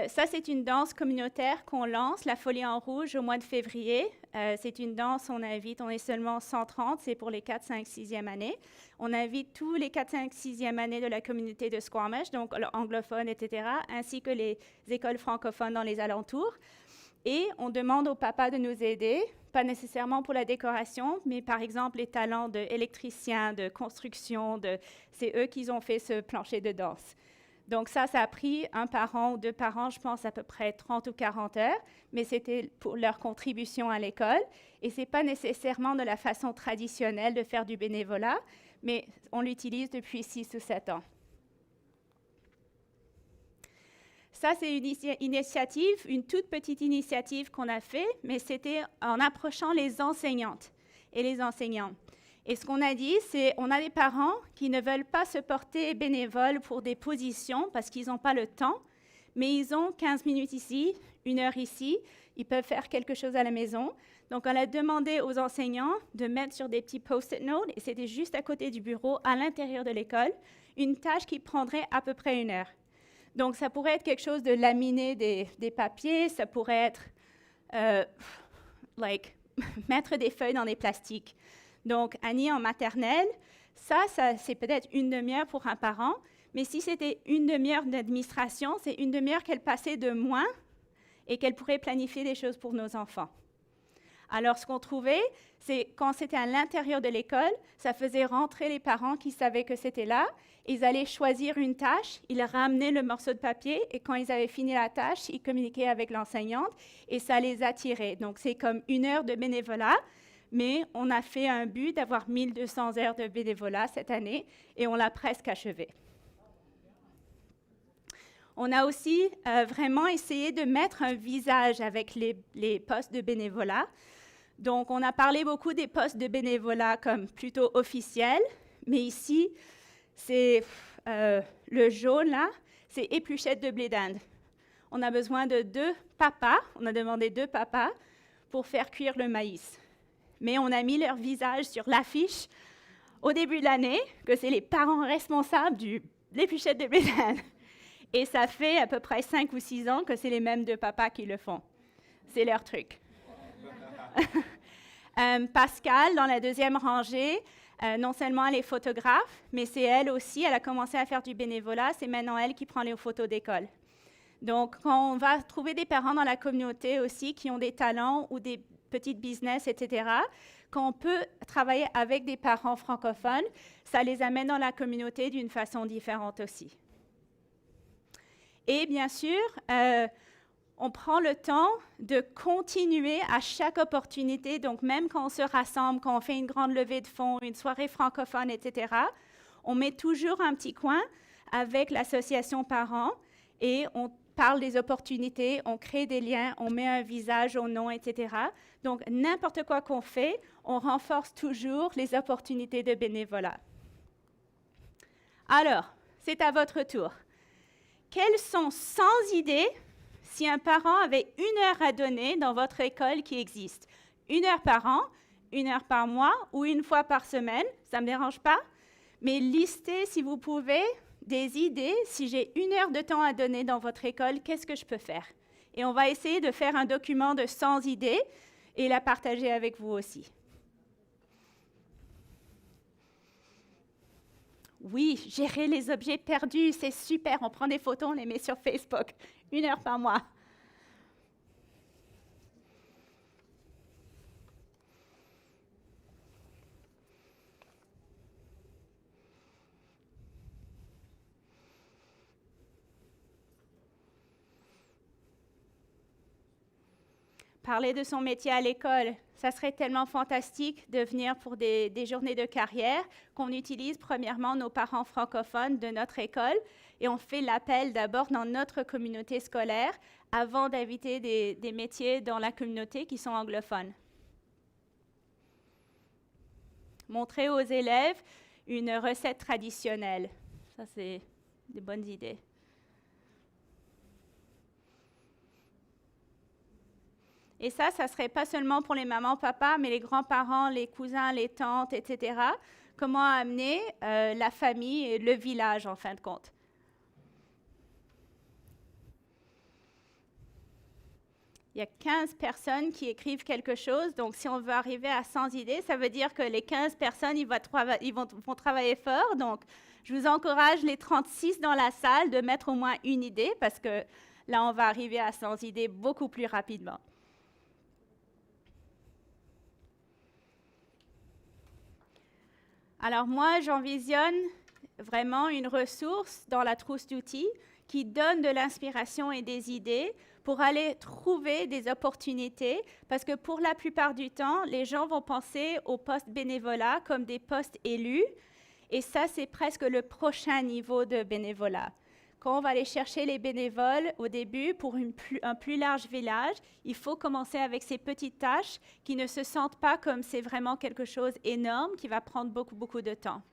Ça, c'est une danse communautaire qu'on lance, la Folie en Rouge, au mois de février. C'est une danse, on est seulement 130, c'est pour les 4, 5, 6e années. On invite tous les 4, 5, 6e années de la communauté de Squamish, donc anglophones, etc., ainsi que les écoles francophones dans les alentours. Et on demande aux papas de nous aider, pas nécessairement pour la décoration, mais par exemple les talents d'électriciens, de construction, c'est eux qui ont fait ce plancher de danse. Donc ça a pris un parent ou 2 parents, je pense à peu près 30 ou 40 heures, mais c'était pour leur contribution à l'école. Et ce n'est pas nécessairement de la façon traditionnelle de faire du bénévolat, mais on l'utilise depuis 6 ou 7 ans. Ça, c'est une initiative, une toute petite initiative qu'on a fait, mais c'était en approchant les enseignantes et les enseignants. Et ce qu'on a dit, c'est on a des parents qui ne veulent pas se porter bénévoles pour des positions parce qu'ils n'ont pas le temps, mais ils ont 15 minutes ici, 1 heure ici, ils peuvent faire quelque chose à la maison. Donc, on a demandé aux enseignants de mettre sur des petits post-it notes, et c'était juste à côté du bureau, à l'intérieur de l'école, une tâche qui prendrait à peu près 1 heure. Donc, ça pourrait être quelque chose de laminer des papiers, ça pourrait être mettre des feuilles dans des plastiques. Donc, Annie, en maternelle, ça c'est peut-être 1 demi-heure pour un parent, mais si c'était 1 demi-heure d'administration, c'est 1 demi-heure qu'elle passait de moins et qu'elle pourrait planifier des choses pour nos enfants. Alors, ce qu'on trouvait, c'est quand c'était à l'intérieur de l'école, ça faisait rentrer les parents qui savaient que c'était là. Ils allaient choisir une tâche, ils ramenaient le morceau de papier et quand ils avaient fini la tâche, ils communiquaient avec l'enseignante et ça les attirait. Donc, c'est comme 1 heure de bénévolat. Mais on a fait un but d'avoir 1200 heures de bénévolat cette année et on l'a presque achevé. On a aussi vraiment essayé de mettre un visage avec les postes de bénévolat. Donc, on a parlé beaucoup des postes de bénévolat comme plutôt officiels, mais ici, c'est le jaune là, c'est épluchette de blé d'Inde. On a besoin de 2 papas, on a demandé 2 papas pour faire cuire le maïs. Mais on a mis leur visage sur l'affiche au début de l'année, que c'est les parents responsables de l'épluchette de blé d'Inde. Et ça fait à peu près 5 ou 6 ans que c'est les mêmes 2 papas qui le font. C'est leur truc. Pascal, dans la 2e rangée, non seulement elle est photographe, mais c'est elle aussi, elle a commencé à faire du bénévolat, c'est maintenant elle qui prend les photos d'école. Donc, quand on va trouver des parents dans la communauté aussi qui ont des talents ou des petites business, etc., quand on peut travailler avec des parents francophones, ça les amène dans la communauté d'une façon différente aussi. Et bien sûr, on prend le temps de continuer à chaque opportunité, donc même quand on se rassemble, quand on fait une grande levée de fonds, une soirée francophone, etc., on met toujours un petit coin avec l'association parents et parle des opportunités, on crée des liens, on met un visage au nom, etc. Donc, n'importe quoi qu'on fait, on renforce toujours les opportunités de bénévolat. Alors, c'est à votre tour. Quelles sont 100 idées si un parent avait 1 heure à donner dans votre école qui existe? 1 heure par an, 1 heure par mois ou 1 fois par semaine, ça ne me dérange pas. Mais listez, si vous pouvez, des idées. Si j'ai 1 heure de temps à donner dans votre école, qu'est-ce que je peux faire? Et on va essayer de faire un document de 100 idées et la partager avec vous aussi. Oui, gérer les objets perdus, c'est super. On prend des photos, on les met sur Facebook. 1 heure par mois. Parler de son métier à l'école, ça serait tellement fantastique de venir pour des journées de carrière qu'on utilise premièrement nos parents francophones de notre école et on fait l'appel d'abord dans notre communauté scolaire avant d'inviter des métiers dans la communauté qui sont anglophones. Montrer aux élèves une recette traditionnelle, ça c'est des bonnes idées. Et ça ne serait pas seulement pour les mamans, papas, mais les grands-parents, les cousins, les tantes, etc. Comment amener la famille et le village, en fin de compte. Il y a 15 personnes qui écrivent quelque chose, donc si on veut arriver à 100 idées, ça veut dire que les 15 personnes, ils vont travailler fort. Donc, je vous encourage, les 36 dans la salle, de mettre au moins une idée, parce que là, on va arriver à 100 idées beaucoup plus rapidement. Alors moi, j'envisionne vraiment une ressource dans la trousse d'outils qui donne de l'inspiration et des idées pour aller trouver des opportunités, parce que pour la plupart du temps, les gens vont penser aux postes bénévolat comme des postes élus, et ça, c'est presque le prochain niveau de bénévolat. Quand on va aller chercher les bénévoles au début pour un plus large village, il faut commencer avec ces petites tâches qui ne se sentent pas comme c'est vraiment quelque chose d'énorme qui va prendre beaucoup, beaucoup de temps.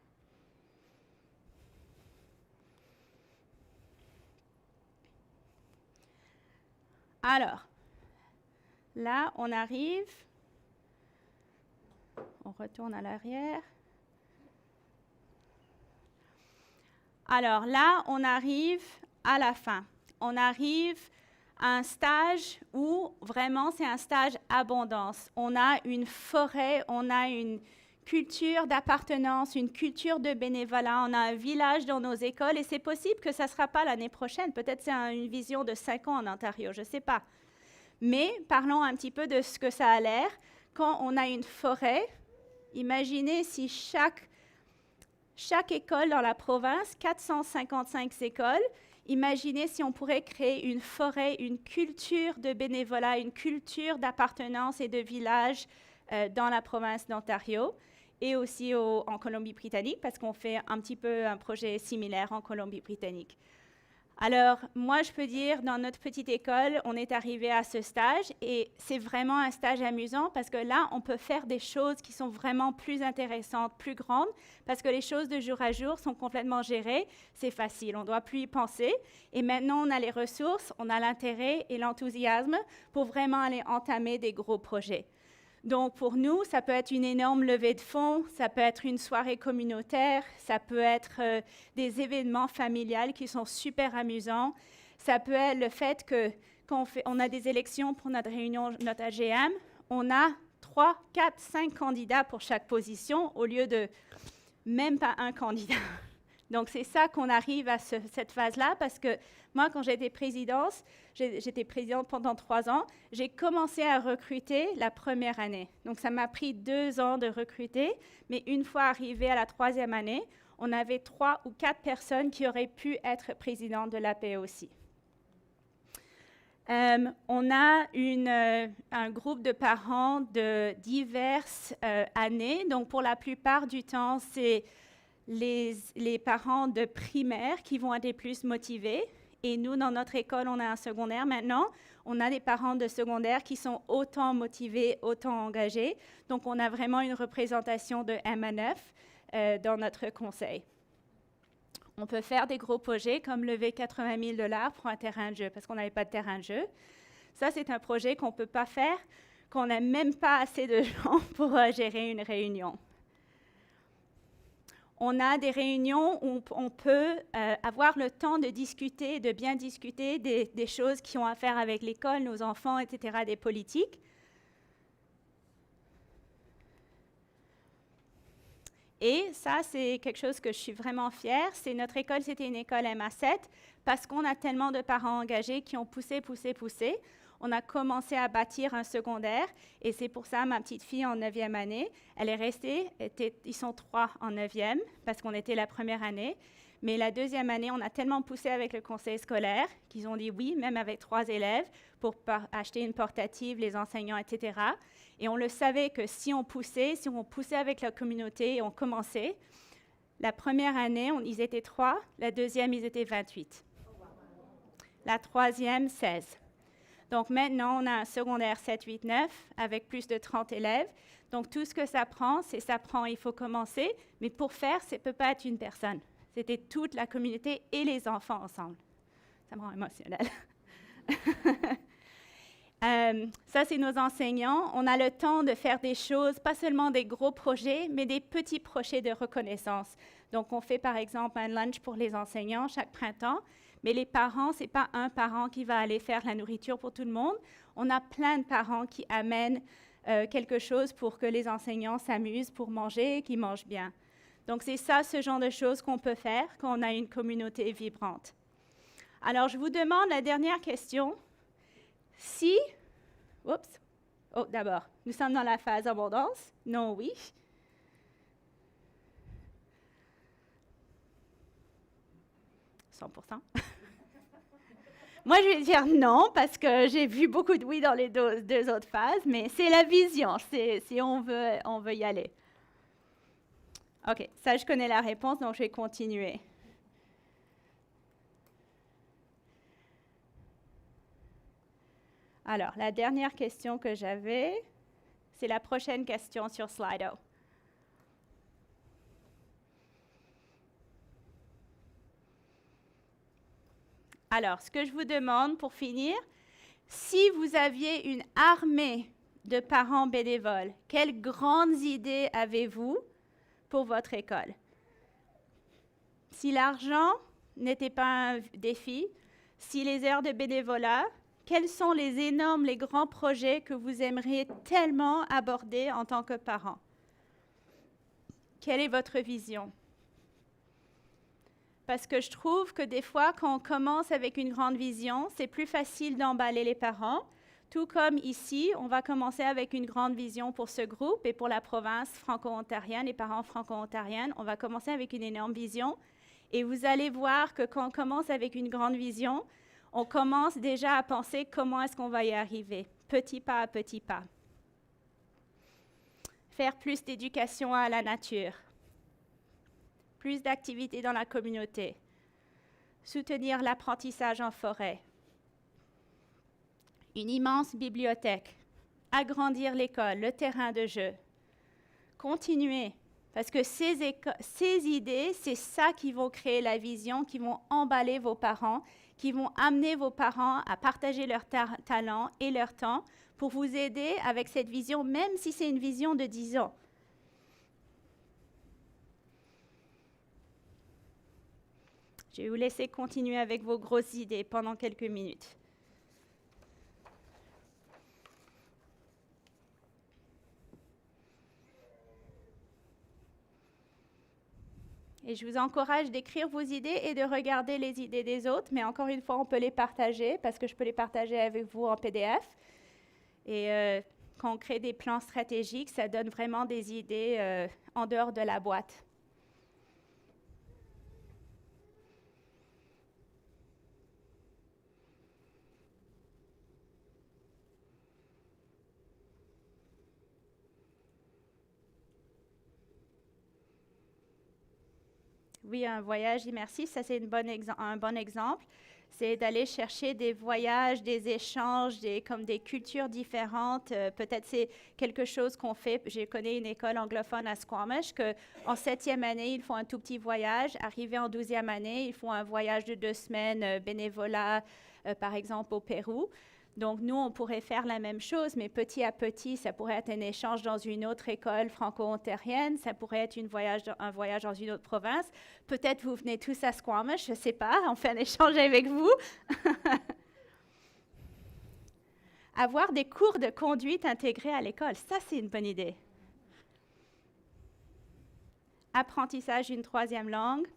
Alors, là, on arrive, on retourne à l'arrière. Alors là, on arrive à la fin. On arrive à un stage où vraiment c'est un stage abondance. On a une forêt, on a une culture d'appartenance, une culture de bénévolat, on a un village dans nos écoles et c'est possible que ça ne sera pas l'année prochaine. Peut-être c'est une vision de 5 ans en Ontario, je ne sais pas. Mais parlons un petit peu de ce que ça a l'air. Quand on a une forêt, imaginez si chaque école dans la province, 455 écoles, imaginez si on pourrait créer une forêt, une culture de bénévolat, une culture d'appartenance et de village dans la province d'Ontario et aussi en Colombie-Britannique, parce qu'on fait un petit peu un projet similaire en Colombie-Britannique. Alors, moi, je peux dire, dans notre petite école, on est arrivé à ce stage et c'est vraiment un stage amusant parce que là, on peut faire des choses qui sont vraiment plus intéressantes, plus grandes, parce que les choses de jour à jour sont complètement gérées. C'est facile, on ne doit plus y penser. Et maintenant, on a les ressources, on a l'intérêt et l'enthousiasme pour vraiment aller entamer des gros projets. Donc, pour nous, ça peut être une énorme levée de fonds, ça peut être une soirée communautaire, ça peut être des événements familiales qui sont super amusants. Ça peut être le fait que quand on a des élections pour notre réunion, notre AGM, on a 3, 4, 5 candidats pour chaque position au lieu de même pas un candidat. Donc, c'est ça qu'on arrive à cette phase-là, parce que moi, quand j'étais présidente pendant 3 ans, j'ai commencé à recruter la première année. Donc, ça m'a pris 2 ans de recruter, mais une fois arrivé à la 3e année, on avait 3 ou 4 personnes qui auraient pu être présidentes de l'APE aussi. On a un groupe de parents de diverses années. Donc, pour la plupart du temps, c'est les parents de primaire qui vont être les plus motivés. Et nous, dans notre école, on a un secondaire maintenant. On a des parents de secondaire qui sont autant motivés, autant engagés. Donc, on a vraiment une représentation de MNF dans notre conseil. On peut faire des gros projets comme lever 80 000 $ pour un terrain de jeu, parce qu'on n'avait pas de terrain de jeu. Ça, c'est un projet qu'on ne peut pas faire, qu'on n'a même pas assez de gens pour gérer une réunion. On a des réunions où on peut avoir le temps de discuter, de bien discuter des choses qui ont à faire avec l'école, nos enfants, etc., des politiques. Et ça, c'est quelque chose que je suis vraiment fière. C'est notre école, c'était une école MA7, parce qu'on a tellement de parents engagés qui ont poussé. On a commencé à bâtir un secondaire, et c'est pour ça, ma petite fille en 9e année, elle est restée, ils sont 3 en 9e, parce qu'on était la première année. Mais la 2e année, on a tellement poussé avec le conseil scolaire qu'ils ont dit oui, même avec 3 élèves, pour acheter une portative, les enseignants, etc. Et on le savait que si on poussait avec la communauté et on commençait, la première année, ils étaient 3, la 2e, ils étaient 28. La 3e, 16. Donc maintenant, on a un secondaire 7, 8, 9 avec plus de 30 élèves. Donc tout ce que ça prend, il faut commencer. Mais pour faire, ça ne peut pas être une personne. C'était toute la communauté et les enfants ensemble. Ça me rend émotionnelle. Ça, c'est nos enseignants. On a le temps de faire des choses, pas seulement des gros projets, mais des petits projets de reconnaissance. Donc, on fait par exemple un lunch pour les enseignants chaque printemps, mais les parents, ce n'est pas un parent qui va aller faire la nourriture pour tout le monde. On a plein de parents qui amènent quelque chose pour que les enseignants s'amusent pour manger et qu'ils mangent bien. Donc, c'est ça, ce genre de choses qu'on peut faire quand on a une communauté vibrante. Alors, je vous demande la dernière question. D'abord, nous sommes dans la phase abondance. Non, oui. « 100%. » Moi, je vais dire non, parce que j'ai vu beaucoup de oui dans les deux autres phases, mais c'est la vision, si on veut y aller. OK, ça, je connais la réponse, donc je vais continuer. Alors, la dernière question que j'avais, c'est la prochaine question sur Slido. Alors, ce que je vous demande pour finir, si vous aviez une armée de parents bénévoles, quelles grandes idées avez-vous pour votre école? Si l'argent n'était pas un défi, si les heures de bénévolat, quels sont les grands projets que vous aimeriez tellement aborder en tant que parent? Quelle est votre vision? Parce que je trouve que des fois, quand on commence avec une grande vision, c'est plus facile d'emballer les parents. Tout comme ici, on va commencer avec une grande vision pour ce groupe et pour la province franco-ontarienne, les parents franco-ontariennes, on va commencer avec une énorme vision. Et vous allez voir que quand on commence avec une grande vision, on commence déjà à penser comment est-ce qu'on va y arriver, petit pas à petit pas. Faire plus d'éducation à la nature, plus d'activités dans la communauté, soutenir l'apprentissage en forêt, une immense bibliothèque, agrandir l'école, le terrain de jeu, continuer, parce que ces idées, c'est ça qui vont créer la vision, qui vont emballer vos parents, qui vont amener vos parents à partager leurs talents et leur temps pour vous aider avec cette vision, même si c'est une vision de 10 ans. Je vais vous laisser continuer avec vos grosses idées pendant quelques minutes. Et je vous encourage d'écrire vos idées et de regarder les idées des autres, mais encore une fois, on peut les partager parce que je peux les partager avec vous en PDF. Et quand on crée des plans stratégiques, ça donne vraiment des idées en dehors de la boîte. Oui, un voyage immersif, ça c'est un bon exemple. c'est d'aller chercher des voyages, des échanges, comme des cultures différentes. Peut-être c'est quelque chose qu'on fait. Je connais une école anglophone à Squamish qu'en 7e année, ils font un tout petit voyage. Arrivé en 12e année, ils font un voyage de 2 semaines, bénévolat, par exemple, au Pérou. Donc, nous, on pourrait faire la même chose, mais petit à petit, ça pourrait être un échange dans une autre école franco-ontarienne, ça pourrait être un voyage dans une autre province. Peut-être vous venez tous à Squamish, je ne sais pas, on fait un échange avec vous. Avoir des cours de conduite intégrés à l'école, ça, c'est une bonne idée. Apprentissage d'une 3e langue.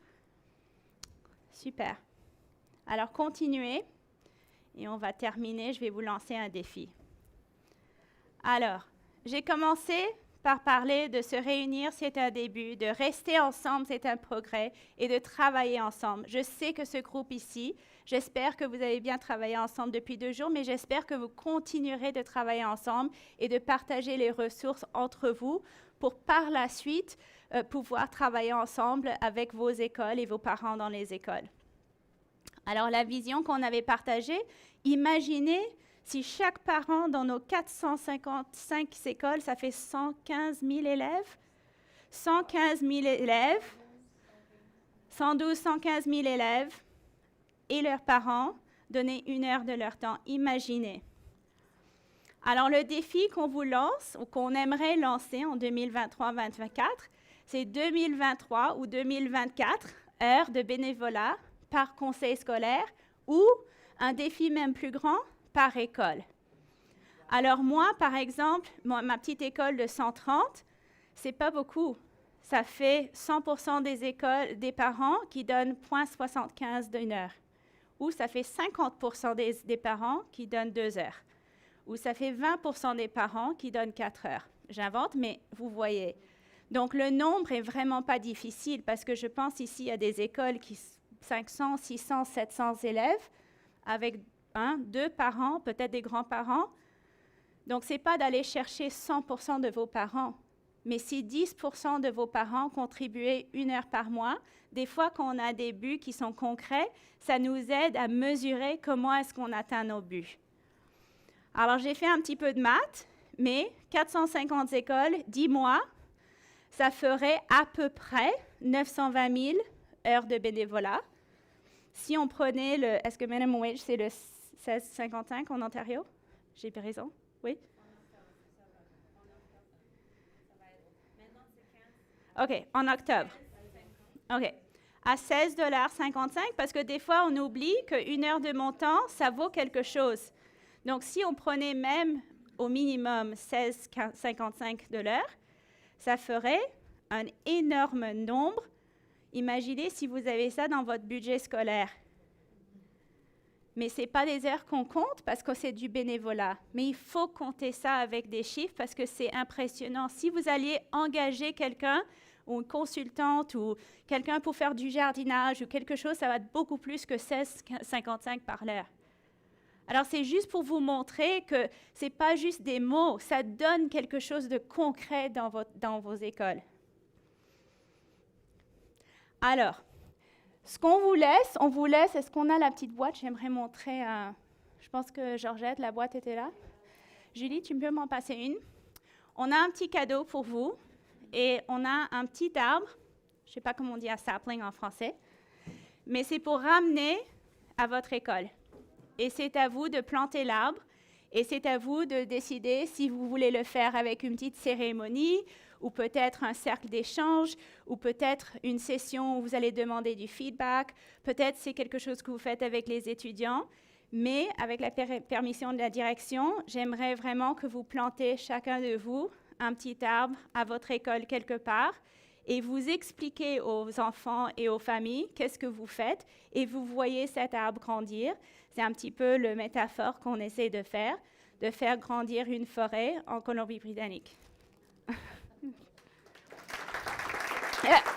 Super. Alors, continuez. Et on va terminer, je vais vous lancer un défi. Alors, j'ai commencé par parler de se réunir, c'est un début, de rester ensemble, c'est un progrès, et de travailler ensemble. Je sais que ce groupe ici, j'espère que vous avez bien travaillé ensemble depuis 2 jours, mais j'espère que vous continuerez de travailler ensemble et de partager les ressources entre vous pour par la suite pouvoir travailler ensemble avec vos écoles et vos parents dans les écoles. Alors, la vision qu'on avait partagée, imaginez si chaque parent dans nos 455 écoles, ça fait 115 000 élèves, 115 000 élèves, 112, 115 000 élèves et leurs parents donnaient 1 heure de leur temps. Imaginez. Alors, le défi qu'on vous lance ou qu'on aimerait lancer en 2023-2024, c'est 2023 ou 2024 heures de bénévolat par conseil scolaire ou un défi même plus grand par école. Alors moi, par exemple, ma petite école de 130, c'est pas beaucoup. Ça fait 100% des parents qui donnent 0,75 d'une heure. Ou ça fait 50% des parents qui donnent 2 heures. Ou ça fait 20% des parents qui donnent 4 heures. J'invente, mais vous voyez. Donc le nombre est vraiment pas difficile parce que je pense ici à des écoles qui 500, 600, 700 élèves avec 2 parents, peut-être des grands-parents. Donc, ce n'est pas d'aller chercher 100% de vos parents, mais si 10% de vos parents contribuaient 1 heure par mois, des fois, quand on a des buts qui sont concrets, ça nous aide à mesurer comment est-ce qu'on atteint nos buts. Alors, j'ai fait un petit peu de maths, mais 450 écoles, 10 mois, ça ferait à peu près 920 000 heures de bénévolat. Si on prenait est-ce que minimum wage, c'est le 16,55 en Ontario? J'ai raison? Oui? OK, en octobre. OK. À 16,55 $ parce que des fois, on oublie qu'1 heure de mon temps, ça vaut quelque chose. Donc, si on prenait même au minimum 16,55 $ de l'heure, ça ferait un énorme nombre. Imaginez si vous avez ça dans votre budget scolaire. Mais ce n'est pas des heures qu'on compte parce que c'est du bénévolat. Mais il faut compter ça avec des chiffres parce que c'est impressionnant. Si vous alliez engager quelqu'un ou une consultante ou quelqu'un pour faire du jardinage ou quelque chose, ça va être beaucoup plus que 16,55 par l'heure. Alors, c'est juste pour vous montrer que ce n'est pas juste des mots, ça donne quelque chose de concret dans vos écoles. Alors, ce qu'on vous laisse, est-ce qu'on a la petite boîte? J'aimerais montrer, je pense que Georgette, la boîte était là. Julie, tu peux m'en passer une? On a un petit cadeau pour vous et on a un petit arbre, je ne sais pas comment on dit un sapling en français, mais c'est pour ramener à votre école. Et c'est à vous de planter l'arbre et c'est à vous de décider si vous voulez le faire avec une petite cérémonie ou peut-être un cercle d'échange, ou peut-être une session où vous allez demander du feedback. Peut-être c'est quelque chose que vous faites avec les étudiants, mais avec la permission de la direction, j'aimerais vraiment que vous plantez chacun de vous un petit arbre à votre école quelque part et vous expliquez aux enfants et aux familles qu'est-ce que vous faites et vous voyez cet arbre grandir. C'est un petit peu le métaphore qu'on essaie de faire grandir une forêt en Colombie-Britannique.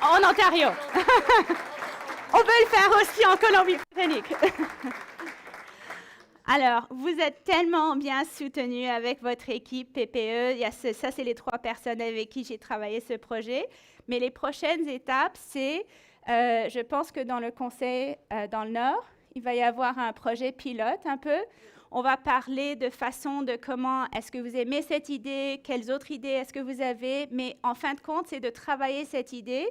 En Ontario. On peut le faire aussi en Colombie-Britannique. Alors, vous êtes tellement bien soutenus avec votre équipe PPE. Ça, c'est les 3 personnes avec qui j'ai travaillé ce projet. Mais les prochaines étapes, c'est, je pense que dans le conseil dans le Nord, il va y avoir un projet pilote un peu. On va parler de façon de comment est-ce que vous aimez cette idée, quelles autres idées est-ce que vous avez, mais en fin de compte, c'est de travailler cette idée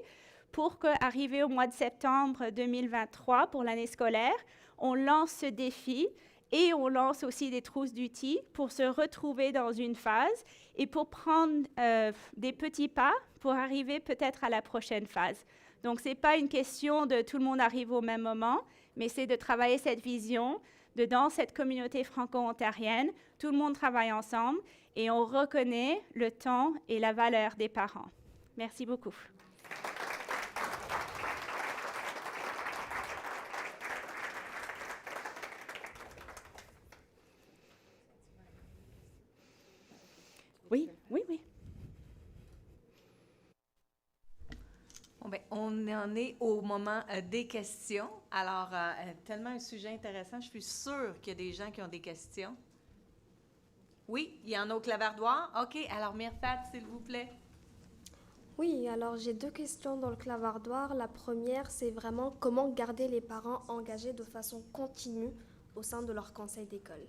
pour qu'arrivé au mois de septembre 2023, pour l'année scolaire, on lance ce défi et on lance aussi des trousses d'outils pour se retrouver dans une phase et pour prendre des petits pas pour arriver peut-être à la prochaine phase. Donc, ce n'est pas une question de tout le monde arrive au même moment, mais c'est de travailler cette vision de dans cette communauté franco-ontarienne, tout le monde travaille ensemble et on reconnaît le temps et la valeur des parents. Merci beaucoup. Oui. Bon, ben, on en est au moment des questions. Alors, tellement un sujet intéressant, je suis sûre qu'il y a des gens qui ont des questions. Oui, il y en a au clavardoir. OK, alors Myrfat, s'il vous plaît. Oui, alors j'ai 2 questions dans le clavardoir. La première, c'est vraiment comment garder les parents engagés de façon continue au sein de leur conseil d'école.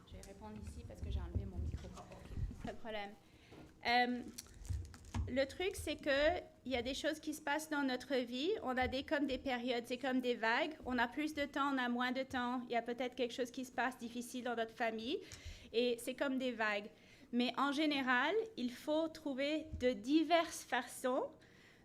Je vais répondre ici parce que j'ai enlevé mon micro. Pas de problème. Le truc, c'est qu'il y a des choses qui se passent dans notre vie. On a comme des périodes, c'est comme des vagues. On a plus de temps, on a moins de temps. Il y a peut-être quelque chose qui se passe difficile dans notre famille. Et c'est comme des vagues. Mais en général, il faut trouver de diverses façons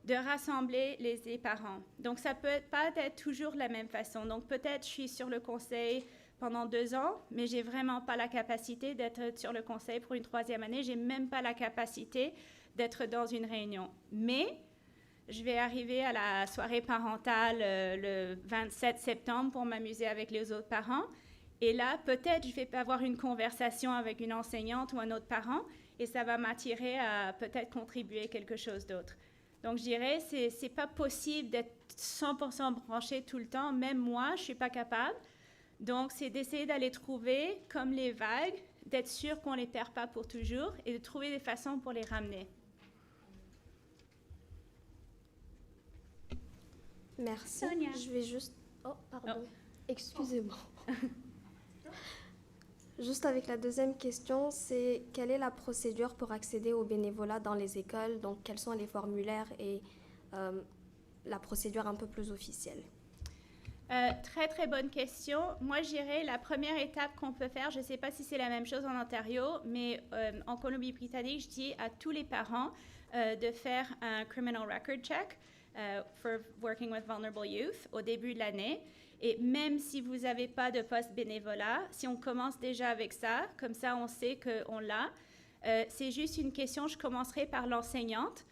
de rassembler les parents. Donc, ça peut pas être toujours la même façon. Donc, peut-être je suis sur le conseil pendant 2 ans, mais j'ai vraiment pas la capacité d'être sur le conseil pour une 3e année. J'ai même pas la capacité d'être dans une réunion. Mais je vais arriver à la soirée parentale le 27 septembre pour m'amuser avec les autres parents. Et là, peut-être je vais avoir une conversation avec une enseignante ou un autre parent et ça va m'attirer à peut-être contribuer quelque chose d'autre. Donc, je dirais, c'est pas possible d'être 100% branché tout le temps. Même moi, je suis pas capable. Donc, c'est d'essayer d'aller trouver, comme les vagues, d'être sûr qu'on les perd pas pour toujours et de trouver des façons pour les ramener. Merci. Sonia. Je vais juste... Oh, pardon. Excusez-moi. Juste avec la deuxième question, c'est quelle est la procédure pour accéder au bénévolat dans les écoles? Donc, quels sont les formulaires et la procédure un peu plus officielle? Très, très bonne question. Moi, je dirais la première étape qu'on peut faire, je ne sais pas si c'est la même chose en Ontario, mais en Colombie-Britannique, je dis à tous les parents de faire un criminal record check for working with vulnerable youth au début de l'année. Et même si vous n'avez pas de poste bénévolat, si on commence déjà avec ça, comme ça on sait qu'on l'a, c'est juste une question, je commencerai par l'enseignante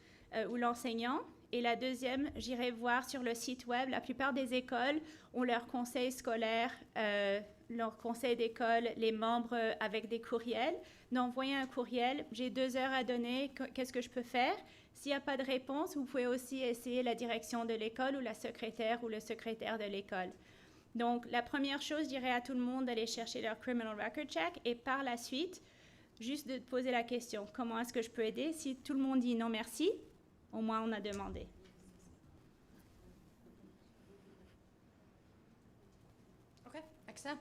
ou l'enseignant. Et la deuxième, j'irai voir sur le site web, la plupart des écoles ont leur conseil scolaire, leur conseil d'école, les membres avec des courriels. D'envoyer un courriel, j'ai 2 heures à donner, qu'est-ce que je peux faire? S'il n'y a pas de réponse, vous pouvez aussi essayer la direction de l'école ou la secrétaire ou le secrétaire de l'école. Donc, la première chose, je dirais à tout le monde d'aller chercher leur criminal record check et par la suite, juste de poser la question, comment est-ce que je peux aider? Si tout le monde dit non merci, au moins on a demandé. OK, excellent.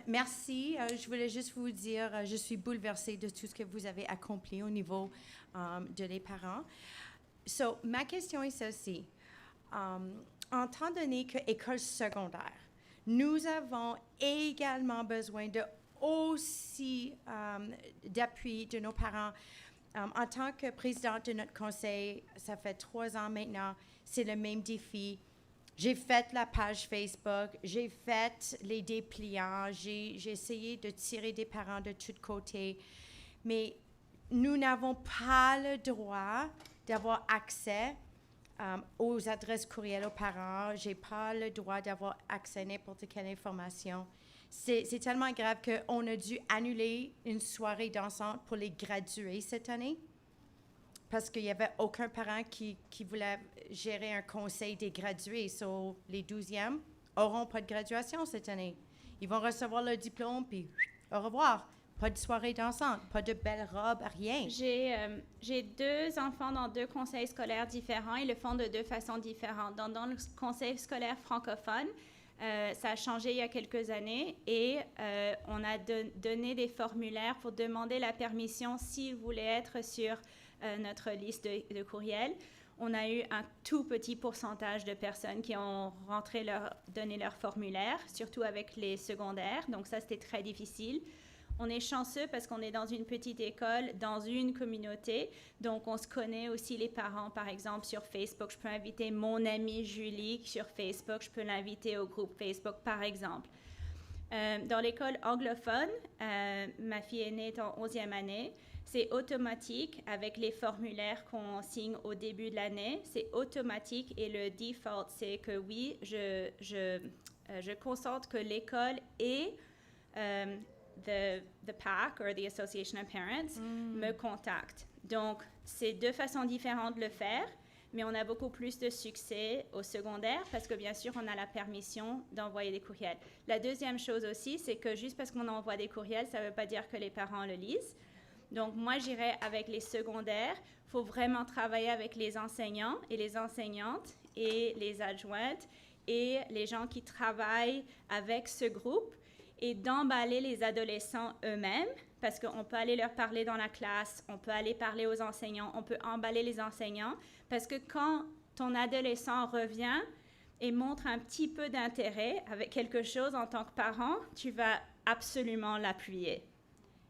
Merci. Je voulais juste vous dire, je suis bouleversée de tout ce que vous avez accompli au niveau de les parents. So, ma question est celle-ci. Étant donné que école secondaire, nous avons également besoin de aussi d'appui de nos parents. En tant que présidente de notre conseil, ça fait 3 ans maintenant, c'est le même défi. J'ai fait la page Facebook, j'ai fait les dépliants, j'ai essayé de tirer des parents de tous côtés, mais nous n'avons pas le droit d'avoir accès aux adresses courriel aux parents. Je n'ai pas le droit d'avoir accès à n'importe quelle information. C'est tellement grave qu'on a dû annuler une soirée dansante pour les gradués cette année parce qu'il n'y avait aucun parent qui voulait gérer un conseil des gradués. So, les 12e n'auront pas de graduation cette année. Ils vont recevoir leur diplôme, puis au revoir. pas de soirée dansante, pas de belles robes, rien. J'ai 2 enfants dans 2 conseils scolaires différents. Ils le font de 2 façons différentes. Dans le conseil scolaire francophone, ça a changé il y a quelques années et on a donné des formulaires pour demander la permission s'ils voulaient être sur notre liste de courriels. On a eu un tout petit pourcentage de personnes qui ont donné leur formulaire, surtout avec les secondaires. Donc ça, c'était très difficile. On est chanceux parce qu'on est dans une petite école, dans une communauté. Donc, on se connaît aussi les parents, par exemple, sur Facebook. Je peux inviter mon amie Julie sur Facebook. Je peux l'inviter au groupe Facebook, par exemple. Dans l'école anglophone, ma fille aînée est en 11e année. C'est automatique avec les formulaires qu'on signe au début de l'année. C'est automatique et le default, c'est que oui, je consente que l'école et the PAC, or the Association of Parents, me contactent. Donc, c'est 2 façons différentes de le faire, mais on a beaucoup plus de succès au secondaire parce que, bien sûr, on a la permission d'envoyer des courriels. La deuxième chose aussi, c'est que juste parce qu'on envoie des courriels, ça ne veut pas dire que les parents le lisent. Donc, moi, j'irais avec les secondaires. Il faut vraiment travailler avec les enseignants et les enseignantes et les adjointes et les gens qui travaillent avec ce groupe et d'emballer les adolescents eux-mêmes, parce qu'on peut aller leur parler dans la classe, on peut aller parler aux enseignants, on peut emballer les enseignants, parce que quand ton adolescent revient et montre un petit peu d'intérêt avec quelque chose en tant que parent, tu vas absolument l'appuyer.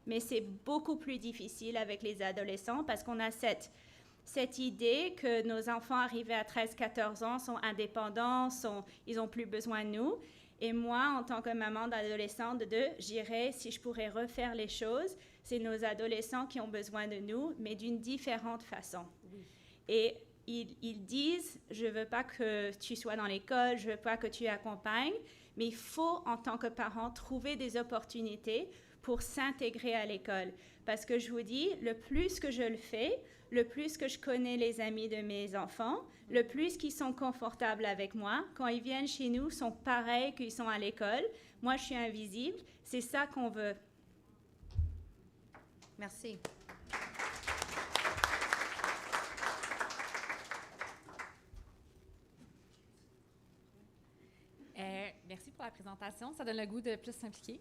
Mais c'est beaucoup plus difficile avec les adolescents parce qu'on a cette idée que nos enfants arrivés à 13-14 ans sont indépendants, ils n'ont plus besoin de nous. Et moi, en tant que maman d'adolescente de 2, j'irais, si je pourrais refaire les choses, c'est nos adolescents qui ont besoin de nous, mais d'une différente façon. Oui. Et ils disent, je ne veux pas que tu sois dans l'école, je ne veux pas que tu accompagnes, mais il faut, en tant que parent, trouver des opportunités pour s'intégrer à l'école. Parce que je vous dis, le plus que je le fais, le plus que je connais les amis de mes enfants, le plus qu'ils sont confortables avec moi. Quand ils viennent chez nous, ils sont pareils qu'ils sont à l'école. Moi, je suis invisible. C'est ça qu'on veut. Merci. Merci pour la présentation. Ça donne le goût de plus s'impliquer.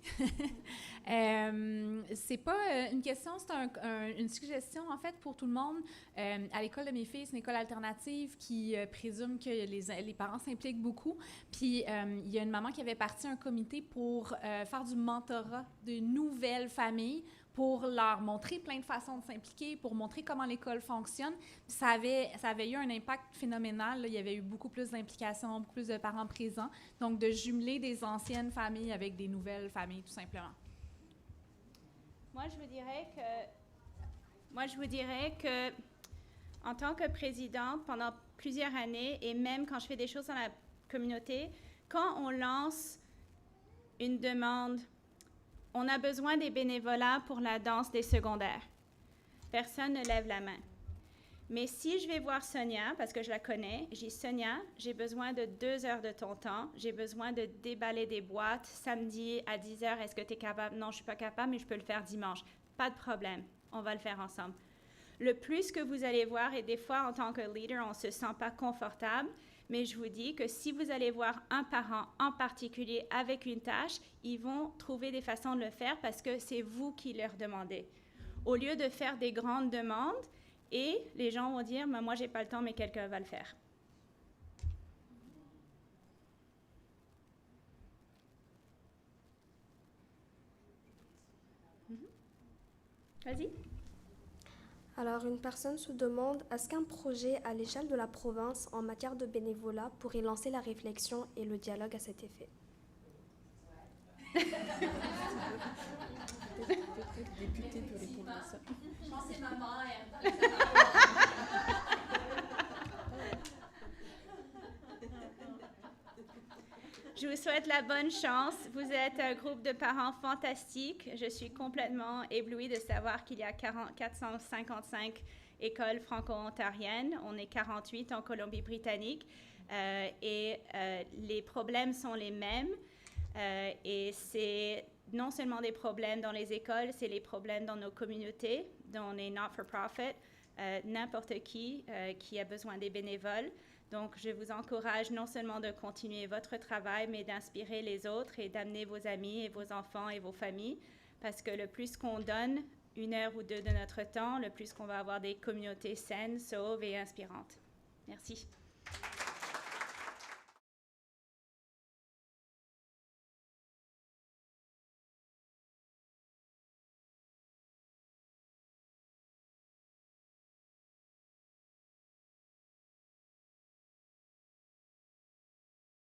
C'est pas une question, c'est une suggestion, en fait, pour tout le monde. À l'école de mes filles, c'est une école alternative qui présume que les parents s'impliquent beaucoup. Puis, il y a une maman qui avait parti un comité pour faire du mentorat de nouvelles familles pour leur montrer plein de façons de s'impliquer, pour montrer comment l'école fonctionne. Puis ça avait eu un impact phénoménal. Là. Il y avait eu beaucoup plus d'implications, beaucoup plus de parents présents. Donc, de jumeler des anciennes familles avec des nouvelles familles, tout simplement. Moi, je vous dirais que, en tant que présidente, pendant plusieurs années, et même quand je fais des choses dans la communauté, quand on lance une demande, on a besoin des bénévolats pour la danse des secondaires. Personne ne lève la main. Mais si je vais voir Sonia, parce que je la connais, j'ai dit, Sonia, j'ai besoin de 2 heures de ton temps, j'ai besoin de déballer des boîtes samedi à 10 heures, est-ce que tu es capable? Non, je ne suis pas capable, mais je peux le faire dimanche. Pas de problème, on va le faire ensemble. Le plus que vous allez voir, et des fois en tant que leader, on ne se sent pas confortable, mais je vous dis que si vous allez voir un parent en particulier avec une tâche, ils vont trouver des façons de le faire parce que c'est vous qui leur demandez. Au lieu de faire des grandes demandes, et les gens vont dire, moi, j'ai pas le temps, mais quelqu'un va le faire. Vas-y. Alors, une personne se demande, est-ce qu'un projet à l'échelle de la province en matière de bénévolat pourrait lancer la réflexion et le dialogue à cet effet? Député peut répondre à ça. Je pense que c'est ma mère. Je vous souhaite la bonne chance. Vous êtes un groupe de parents fantastiques. Je suis complètement éblouie de savoir qu'il y a 455 écoles franco-ontariennes. On est 48 en Colombie-Britannique et les problèmes sont les mêmes. Et c'est non seulement des problèmes dans les écoles, c'est les problèmes dans nos communautés, dans les not-for-profit, n'importe qui a besoin des bénévoles. Donc, je vous encourage non seulement de continuer votre travail, mais d'inspirer les autres et d'amener vos amis et vos enfants et vos familles, parce que le plus qu'on donne, 1 heure ou 2 de notre temps, le plus qu'on va avoir des communautés saines, sauves et inspirantes. Merci.